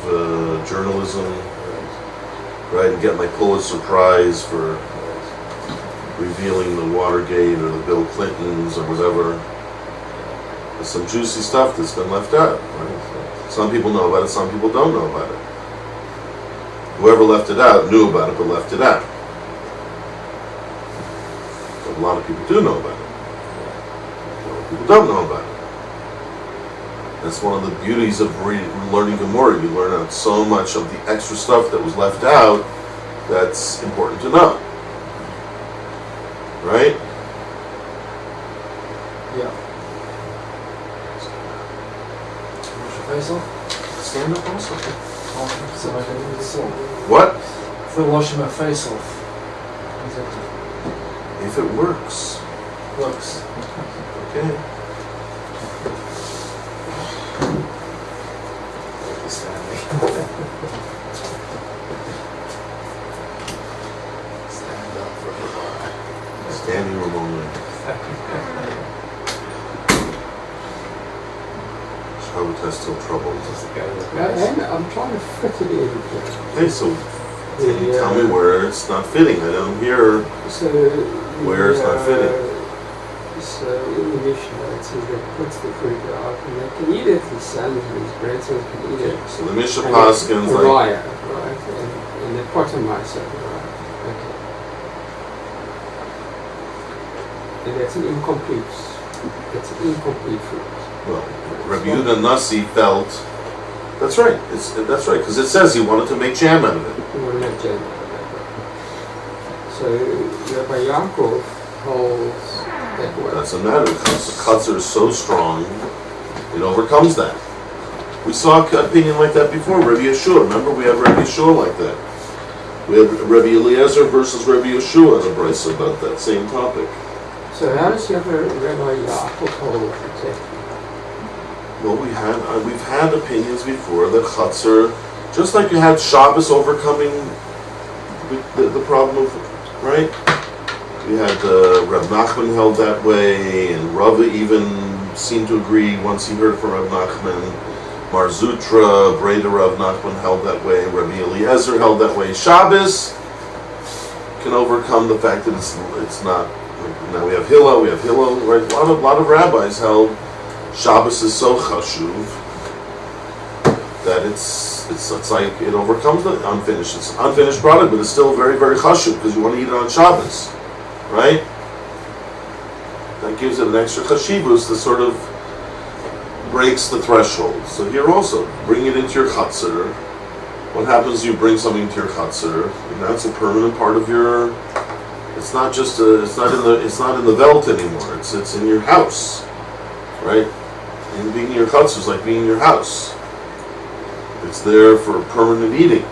journalism, right, and get my Pulitzer Prize for revealing the Watergate or the Bill Clintons or whatever. There's some juicy stuff that's been left out, right? Some people know about it, some people don't know about it. Whoever left it out knew about it, but left it out. But a lot of people do know about it. A lot of people don't know about it. That's one of the beauties of learning Gemora. You learn out so much of the extra stuff that was left out that's important to know. Right? Yeah. Wash your face off? Stand up also. So I can do this all. What? If we're washing my face off. Exactly. If it works. Works. Okay. Stand up for the Standing room only. Shabbos has still trouble. I'm trying to fit it in. Okay, so tell me where it's not fitting. I don't hear where it's not fitting. So in the Mishnah it says that puts the fruit out and they can eat it, his sons and his grandsons can eat it. So the Mishnah Paskins like right? And the potomize it, right? Okay. And that's an incomplete fruit. well, Rabbi Yehuda Nasi felt that's right. That's right because it says he wanted to make jam out of it. You want to make jam out of it. So Rabbi Yaakov holds that way. That's a matter. The Kutzer is so strong, it overcomes that. We saw an opinion like that before. Rabbi Yeshua. Remember, we had Rabbi Yeshua like that. We have Rabbi Eliezer versus Rabbi Yeshua in a Beitsa about that same topic. So how does your Rabbi Yaakov hold exactly? Well, we've had opinions before that Chatzar, just like you had Shabbos overcoming the problem of, right? We had Rav Nachman held that way, and Rava even seemed to agree once he heard from Rav Nachman. Mar Zutra, Breda Rav Nachman held that way. Rabbi Eliezer held that way. Shabbos can overcome the fact that it's not. Now we have Hillel, right? A lot of rabbis held Shabbos is so chashuv that it's like it overcomes the unfinished. It's an unfinished product, but it's still very, very chashuv because you want to eat it on Shabbos, right? That gives it an extra chashivus that sort of breaks the threshold. So here also, bring it into your chutzner. What happens? You bring something to your chutzner, and that's a permanent part of your. It's not just it's not in the veld anymore. It's in your house, right? And being in your chutzner is like being in your house. It's there for permanent eating.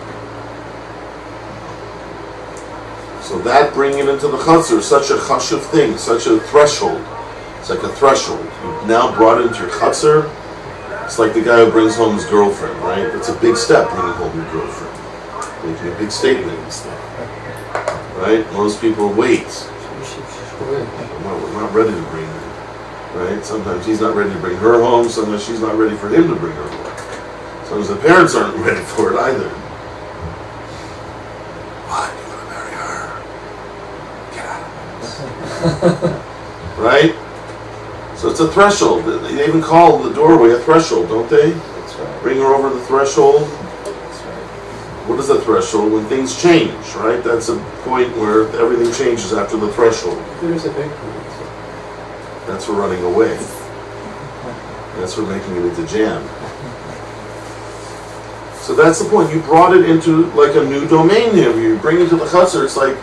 So that bringing it into the chutzner is such a chashuv thing, such a threshold. It's like a threshold. You've now brought it into your chutzner. It's like the guy who brings home his girlfriend, right? It's a big step bringing home your girlfriend. Making a big statement. Right? Most people wait. We're not ready to bring her. Right? Sometimes he's not ready to bring her home. Sometimes she's not ready for him to bring her home. Sometimes the parents aren't ready for it either. Why do you want to marry her? Get out of this. Right? So it's a threshold. They even call the doorway a threshold, don't they? That's right. Bring her over the threshold. That's right. What is the threshold? When things change, right? That's a point where everything changes after the threshold. There is a big point. That's for running away. That's for making it into jam. So that's the point. You brought it into like a new domain here. You bring it to the chutzner. It's like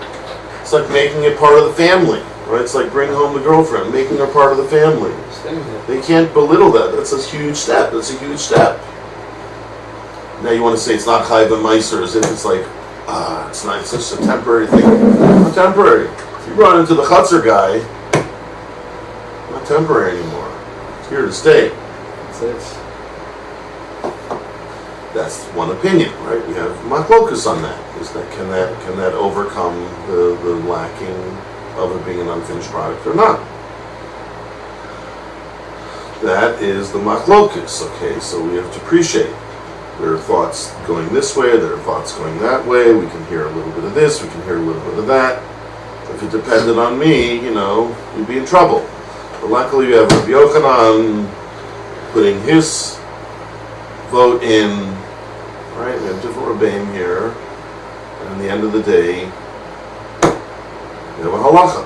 making it part of the family. Right? It's like bringing home the girlfriend, making her part of the family. They can't belittle that. That's a huge step. That's a huge step. Now you want to say it's not chayv and meiser, as if it's like, it's not. It's just a temporary thing. Not temporary. You brought into the chutzner guy. Not temporary anymore. It's here to stay. That's it. That's one opinion, right? We have machlokus on that. Is that can that overcome the lacking of it being an unfinished product or not? That is the machlokus. Okay, so we have to appreciate. There are thoughts going this way, there are thoughts going that way. We can hear a little bit of this, we can hear a little bit of that. If it depended on me, you'd be in trouble. But luckily we have Rabbi Yochanan putting his vote in, right? We have different Rebbeim here. And at the end of the day, we have a halacha.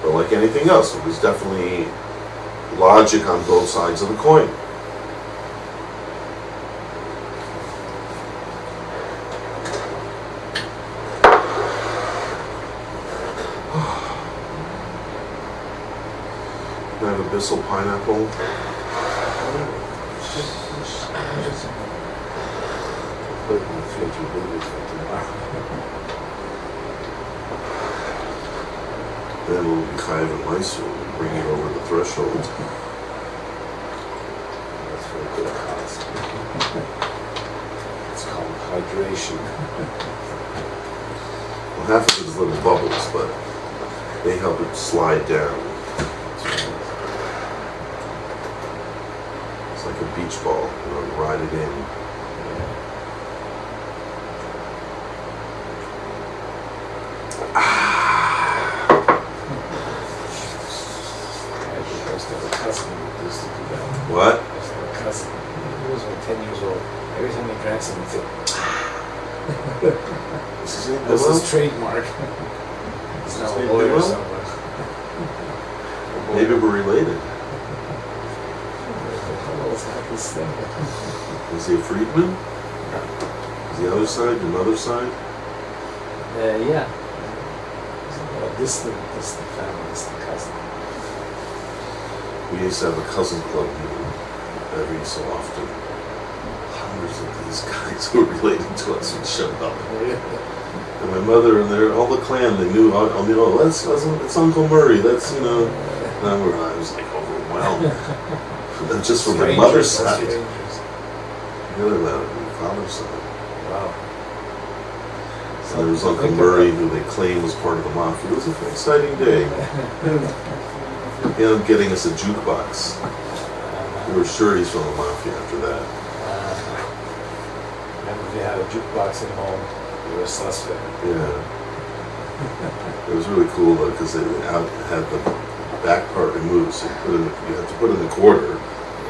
But like anything else, there's definitely logic on both sides of the coin. Can I have a Bissell pineapple? Put it in the fridge and leave it for tomorrow. Then we'll be chayv and meiser. We'll bring it over the threshold. That's for a good cause. It's called hydration. Well, half of it is little bubbles, but they help it slide down. It's like a beach ball. Ride it in. What? I used to have a cousin. He was like 10 years old. Every time he drank something, he'd say, this is trademark. He's now a lawyer somewhere. Maybe we're related. What's this thing? Is he a freedman? Is the other side, your mother's side? Yeah. Distant family, distant cousin. We used to have a cousin club meeting every so often. neighbors that these guys who were relating to us would show up. And my mother and all the clan, they knew, it's Uncle Murray, that's, And I was like overwhelmed. That's just from my mother's side. The other than my father's side. Wow. So there was Uncle Murray, who they claim was part of the mafia. It was an exciting day. He ended up getting us a jukebox. We were sure he's from the mafia after that. Remember, if you had a jukebox at home, you were a suspect. Yeah. It was really cool though, because they had the back part removed, so you had to put in the quarter,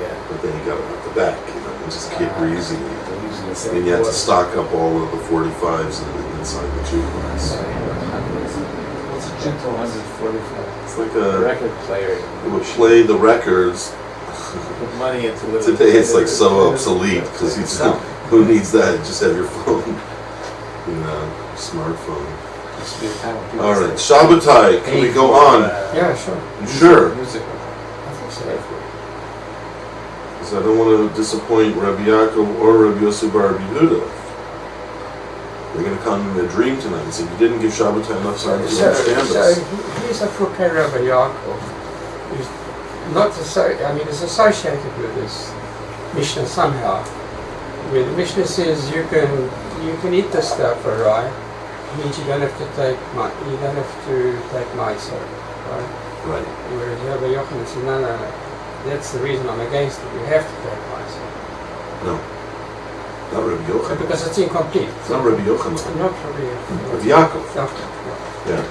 Yeah. but then you got it at the back, and just keep reusing it. They're using the same And you had to quarter. stock up all of the 45s inside the jukebox. What's a jukebox? 145. It's like A a, record player. it would play the records. Put money into it. Today it's like so obsolete, because who needs that? Just have your phone, smartphone. Used to be a time when people All right, said, Shabbatai, can we go on? Yeah, sure. You sure? Music. I think so. Because I don't want to disappoint Rabbi Yaakov or Rabbi Yosef Bar Rabbi Yehuda. They're going to come in a dream tonight and say, you didn't give Shabbatai enough time to understand us. He's a Fukei Rabbi Yaakov. He's not he's associated with this Mishnah somehow. Where the Mishnah says you can eat the stuff, alright. It means you don't have to take Maisa, right? Right. Whereas Rabbi Yochanan says, no, that's the reason I'm against it. You have to take Maisa. No. Not Rabbi Yochanan. Because it's incomplete. It's not Rabbi Yochanan. Not Rabbi Yochanan. Rabbi Yaakov. Yeah. Yeah.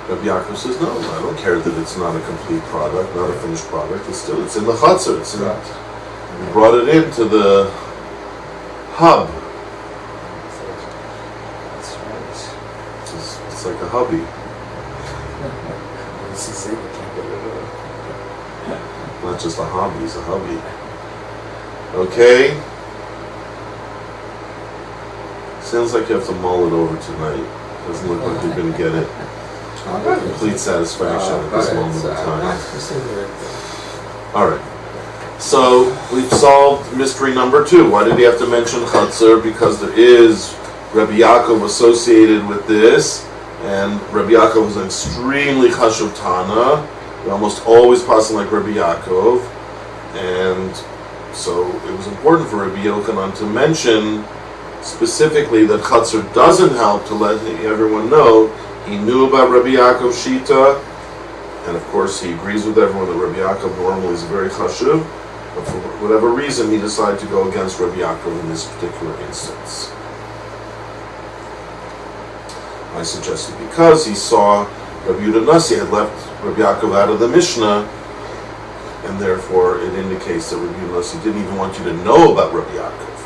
Rabbi Yaakov says, no, I don't care that it's not a complete product, not a finished product. It's in the chutzner. It's in, we brought it into the hub. That's right. It's like a hubby. CC, we can't get rid of it. Not just a hobby, it's a hubby. Okay? Sounds like you have to mull it over tonight. Doesn't look like you're going to get it. Complete satisfaction at this moment in time. Alright. So, we've solved mystery number 2. Why did he have to mention Chatzar? Because there is Rabbi Yaakov associated with this. And Rabbi Yaakov was an extremely chashuv Tana. He almost always passing like Rabbi Yaakov. And so it was important for Rabbi Yochanan to mention specifically that Chatzar doesn't help, to let everyone know he knew about Rabbi Yaakov's Shita, and of course he agrees with everyone that Rabbi Yaakov normally is very chashuv, but for whatever reason he decided to go against Rabbi Yaakov in this particular instance. I suggested because he saw Rabbi Yehuda Nasi had left Rabbi Yaakov out of the Mishnah, and therefore it indicates that Rabbi Yehuda Nasi didn't even want you to know about Rabbi Yaakov.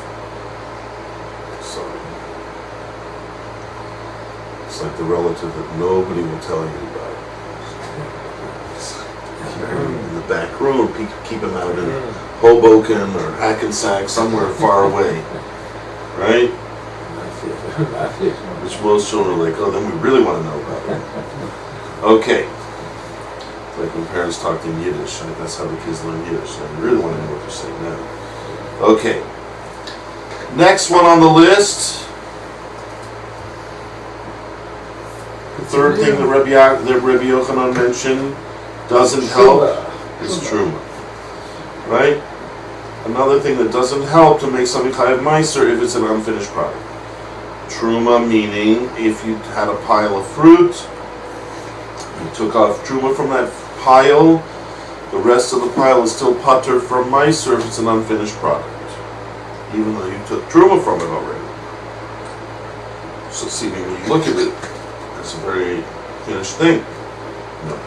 So it's like the relative that nobody will tell you about. In the back room, or keep him out in Hoboken or Hackensack, somewhere far away, right? Which most children are like, oh, then we really want to know about it. Okay. It's like when parents talk in Yiddish, right? That's how the kids learn Yiddish. They really want to know what they're saying now. Okay. Next one on the list. The third thing that Rabbi Yochanan mentioned doesn't help is Truma. Right? Another thing that doesn't help to make something chayav meiser if it's an unfinished product. Truma meaning if you had a pile of fruit, you took off Truma from that pile, the rest of the pile is still patur from meiser if it's an unfinished product, even though you took Truma from it already. So see, when you look at it, it's a very finished thing. No.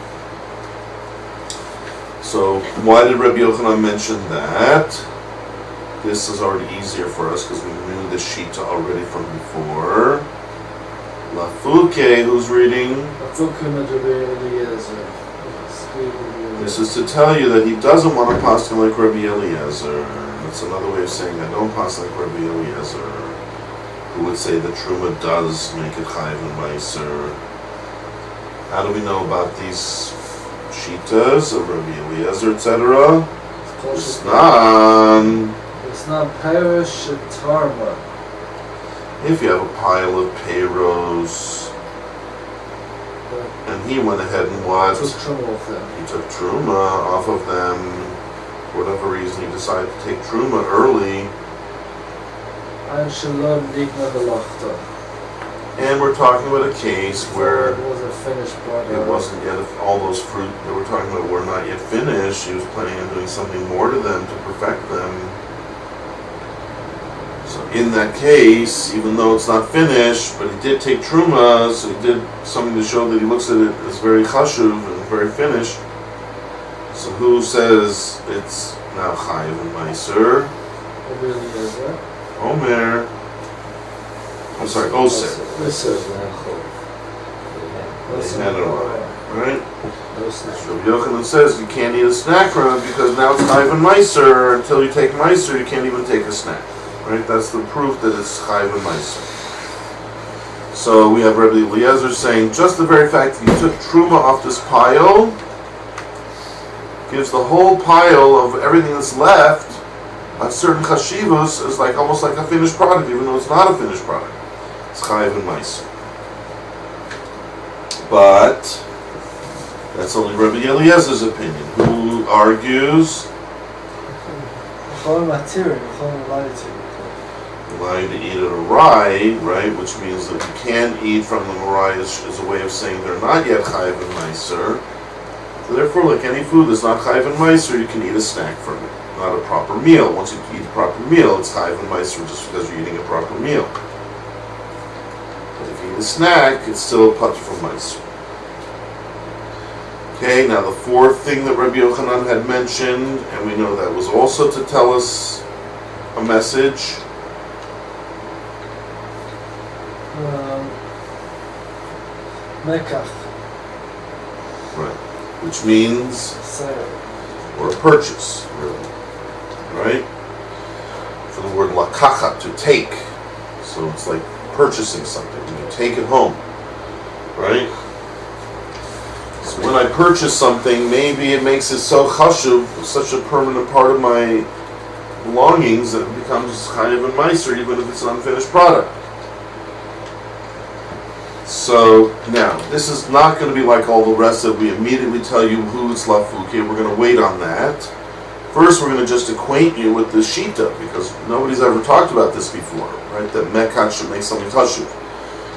So why did Rabbi Yochanan mention that? This is already easier for us because we knew the Shita already from before. Lafuke, who's reading? This is to tell you that he doesn't want to pass like Rabbi Eliezer. That's another way of saying I don't pass like Rabbi Eliezer, who would say that Truma does make it chayiv and meiser. How do we know about these Shitas of Rabbi Eliezer, etc.? Snan. It's not perish tarma. If you have a pile of payros, and he went ahead and what? Took truma off them. He took truma off of them. For whatever reason, he decided to take truma early. Ein shalom nigna belachta. And we're talking about a case where It was a finished product. it wasn't yet, all those fruit that we're talking about were not yet finished. He was planning on doing something more to them to perfect them. So in that case, even though it's not finished, but he did take truma, so he did something to show that he looks at it as very chashuv and very finished. So who says it's now chayiv and meiser? It really is, right? Omer. I'm sorry, Oser. This is Right? So Rabbi Yochanan says you can't eat a snack from it because now it's chayiv and meiser. Until you take meiser, you can't even take a snack. Right? That's the proof that it's chayiv and meiser. So we have Rabbi Eliezer saying just the very fact that you took truma off this pile gives the whole pile of everything that's left a certain chashivos is like almost like a finished product, even though it's not a finished product. It's chayiv and meiser. But that's only Rabbi Eliezer's opinion, who argues allow you to eat a arai, right? Which means that you can eat from the arai is a way of saying they're not yet chayiv and meiser. So therefore, like any food that's not chayiv and meiser, you can eat a snack from it, not a proper meal. Once you eat a proper meal, it's chayiv and meiser just because you're eating a proper meal. But if you eat a snack, it's still a patur from meiser. Okay, now the fourth thing that Rabbi Yochanan had mentioned, and we know that was also to tell us a message. Mekach. Right. Which means, Sale. or a purchase, really. Right? From the word lakachat, to take. So it's like purchasing something. You take it home. Right? So when I purchase something, maybe it makes it so chashuv, such a permanent part of my belongings, that it becomes chayiv and meiser, even if it's an unfinished product. So now, this is not going to be like all the rest that we immediately tell you who it's lafuke. We're going to wait on that. First, we're going to just acquaint you with the shita, because nobody's ever talked about this before, right? That mekat should make something chashuv.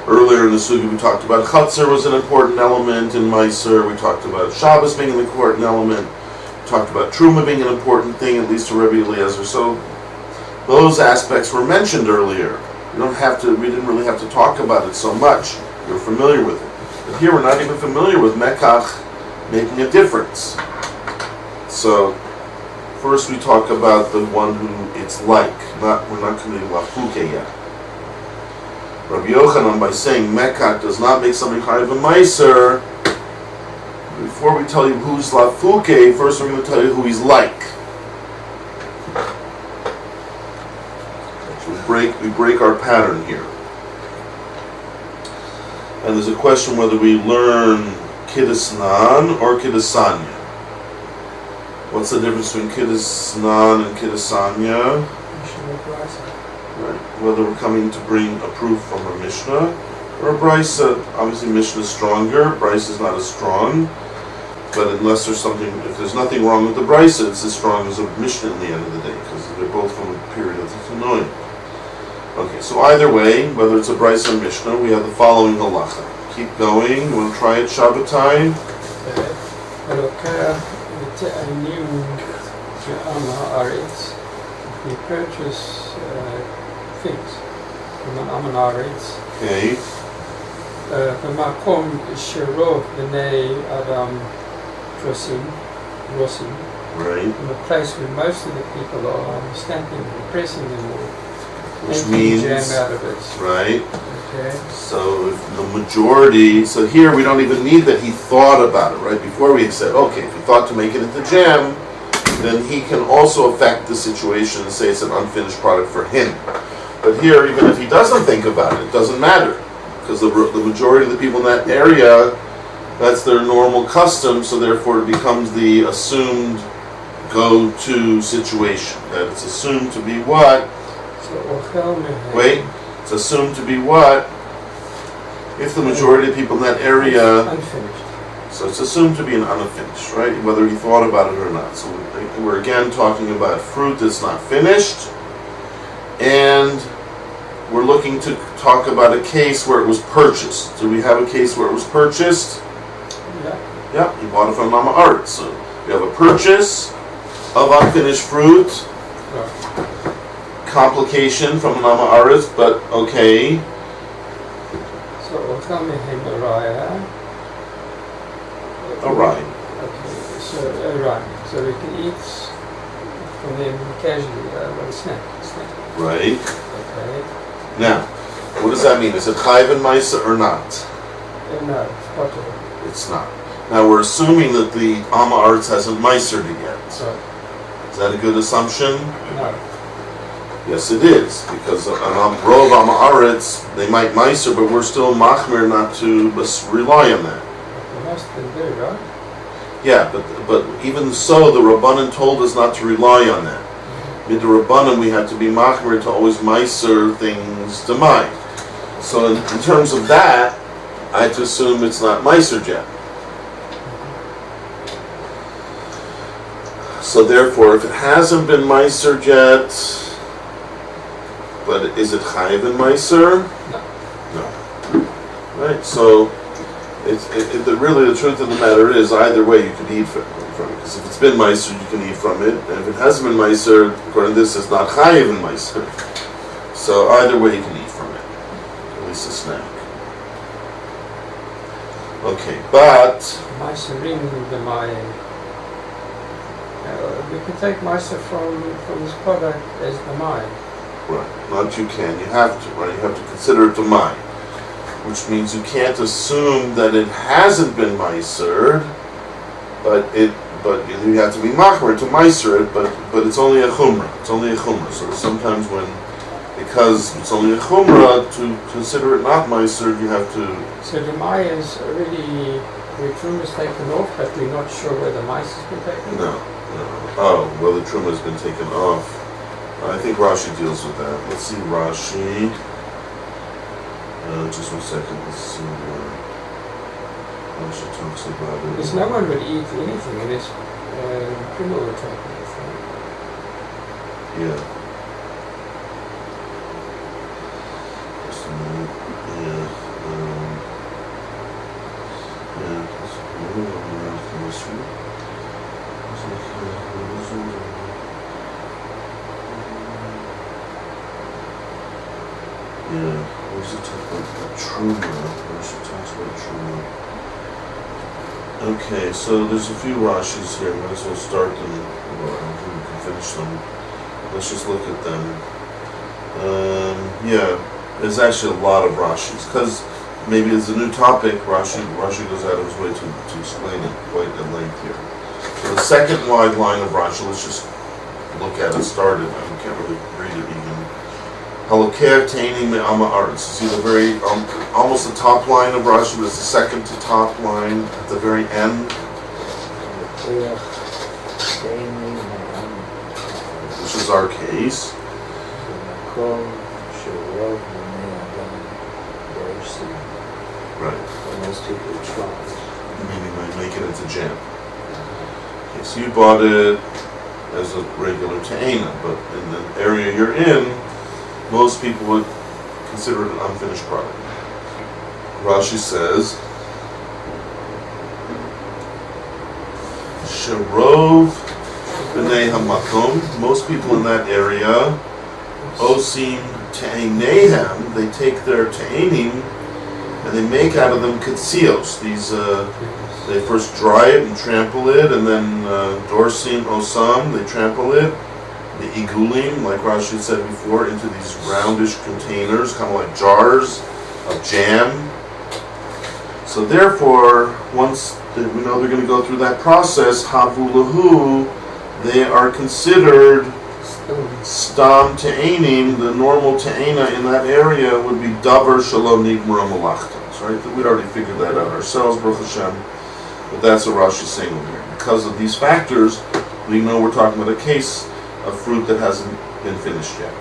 Earlier in the sugi, we talked about chatzar was an important element in meiser. We talked about Shabbos being an important element. We talked about truma being an important thing, at least to Rabbi Eliezer. So those aspects were mentioned earlier. We didn't really have to talk about it so much. You're familiar with it. But here we're not even familiar with mekach making a difference. So first we talk about the one who it's like. We're not committing lafuke yet. Rabbi Yochanan, by saying mekach does not make something chayiv and meiser, before we tell you who's lafuke, first we're going to tell you who he's like. So we break our pattern here. And there's a question whether we learn kiddusnan or kiddusanya. What's the difference between kiddusnan and kiddusanya? Right. Whether we're coming to bring a proof from a Mishnah or a Beitsa. Obviously Mishnah is stronger, Beitsa is not as strong. But unless if there's nothing wrong with the Beitsa, it's as strong as a Mishnah in the end of the day, because they're both from a period of Tanoim. Okay, so either way, whether it's a Beitsa or Mishnah, we have the following halacha. Keep going. You want to try it Shabbatai? We purchase things from an Amaretz. Okay. במקום שרוב בני אדם dressing, Right. in a place where most of the people are stamping and pressing them or Which making means, jam out of it. right? Okay. So if the majority, so here we don't even need that he thought about it, right? Before we had said, okay, if he thought to make it into jam, then he can also affect the situation and say it's an unfinished product for him. But here, even if he doesn't think about it, it doesn't matter. Because the majority of the people in that area, that's their normal custom, so therefore it becomes the assumed go-to situation. That it's assumed to be what? So ochel mehem. Wait, it's assumed to be what? If the majority of people in that area, Unfinished. so it's assumed to be an unfinished, right? Whether he thought about it or not. So we're again talking about fruit that's not finished, and we're looking to talk about a case where it was purchased. Do we have a case where it was purchased? Yeah. Yeah, you bought it from Mama Art. So we have a purchase of unfinished fruit, Right. complication from Mama Art, but okay. So ochel mehem araya. All right. Okay. So right. So we can eat from them casually, like a snack. Right. Okay. Now, what does that mean? Is it Chayv and Maisa or not? No, it's part of it. It's not. Now we're assuming that the Amma Arts hasn't Meisered it yet. So Is that a good assumption? no. Yes, it is, because on Rov Amma Arts, they might Meiser, but we're still Machmir not to rely on that. The most of them do, right? Yeah, but even so, the Rabbanan told us not to rely on that. With the Rabbanan, we have to be Machmir to always Meiser things to mind. So in terms of that, I have to assume it's not Meiser yet. So therefore, if it hasn't been Meiser yet, but is it Chayiv and Meiser? No. Right. So, really the truth of the matter is, either way you can eat from it. Because if it's been Meiser, you can eat from it, and if it hasn't been Meiser, according to this, it's not Chayiv and Meiser. So either way you can eat from it, at least a snack. Okay, but Meiserim the Mayan. We can take Meiser from this product as the Mayan. right, not you can, you have to, right? You have to consider it to mine, which means you can't assume that it hasn't been Meisered, but you have to be Machmer to Meiser it, but it's only a Chumrah. It's only a Chumrah. So sometimes because it's only a Chumrah, to consider it not Meiser, you have to. So the Maya is already, the Truma is taken off, but we're not sure where the Meiser has been taken off. No. Oh, well, the Truma has been taken off. I think Rashi deals with that. Let's see Rashi. Just 1 second. Let's see where Rashi talks about it. Because no one would eat anything unless Truma would take it off. Yeah. Just a minute. Yeah. Yeah. Yeah, where's it talk about Truma? Rashi talks about Truma. Okay, so there's a few Rashis here. Might as well start them. Well, we can finish them. Let's just look at them. Yeah, there's actually a lot of Rashis, because maybe it's a new topic. Rashi goes out of his way to explain it quite at length here. So the second wide line of Rashi, let's just look at it. Started. I can't really read it even. Halakeh Taining Me'ama Arts. See the very, almost the top line of Rashi, but it's the second to top line at the very end. Which is our case. Right. Meaning they make it into jam. Okay, so you bought it as a regular ta'ena, but in the area you're in, most people would consider it an unfinished product. Rashi says, Sharov b'nei hamakom, most people in that area, osim ta'enehem, they take their ta'enim and they make out of them katsios. These, they first dry it and trample it, and then dorsim osam, they trample it. The igulim, like Rashi said before, into these roundish containers, kind of like jars of jam. So therefore, once we know they're going to go through that process, havulahu, they are considered stam te'enim. The normal te'ena in that area would be davar shalom nigmara malachtos, right? We'd already figured that out ourselves, Baruch Hashem. But that's what Rashi's saying over here. Because of these factors, We know we're talking about a case of fruit that hasn't been finished yet.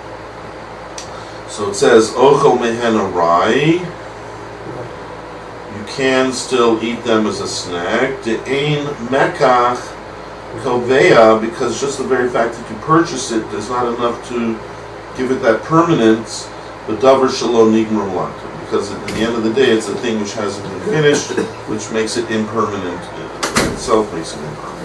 So it says, Ochel mehen arai. You can still eat them as a snack. De'ein mekach koveya, because just the very fact that you purchase it is not enough to give it that permanence. But davar shelo nigmar l'anta, because at the end of the day, it's a thing which hasn't been finished, which makes it impermanent. In itself makes it impermanent.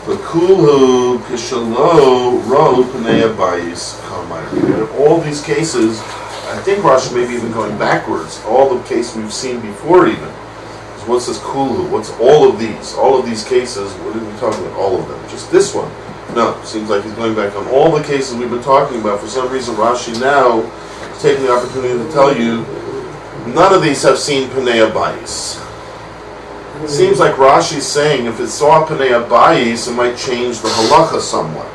But kulhu kishalo ro pnei abayis kamayri. In all these cases, I think Rashi maybe even going backwards. All the cases we've seen before, even. So what says kulhu? What's all of these? All of these cases. What are we talking about? All of them. Just this one. No, it seems like he's going back on all the cases we've been talking about. For some reason, Rashi now is taking the opportunity to tell you none of these have seen pnei abayis. It seems like Rashi's saying if it saw pnei abayis, it might change the halacha somewhat.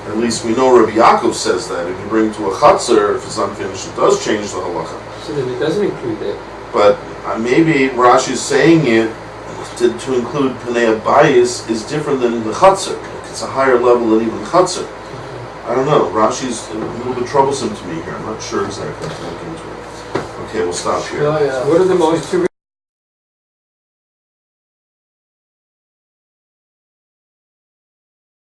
At least we know Rabbi Yaakov says that. If you bring to a chatzar, if it's unfinished, it does change the halacha. So then it doesn't include that. But maybe Rashi's saying it to include pnei abayis is different than the chatzar. It's a higher level than even chatzar. I don't know. Rashi's a little bit troublesome to me here. I'm not sure exactly. I'm looking into it. Okay, we'll stop here. Yeah, yeah. What are the most two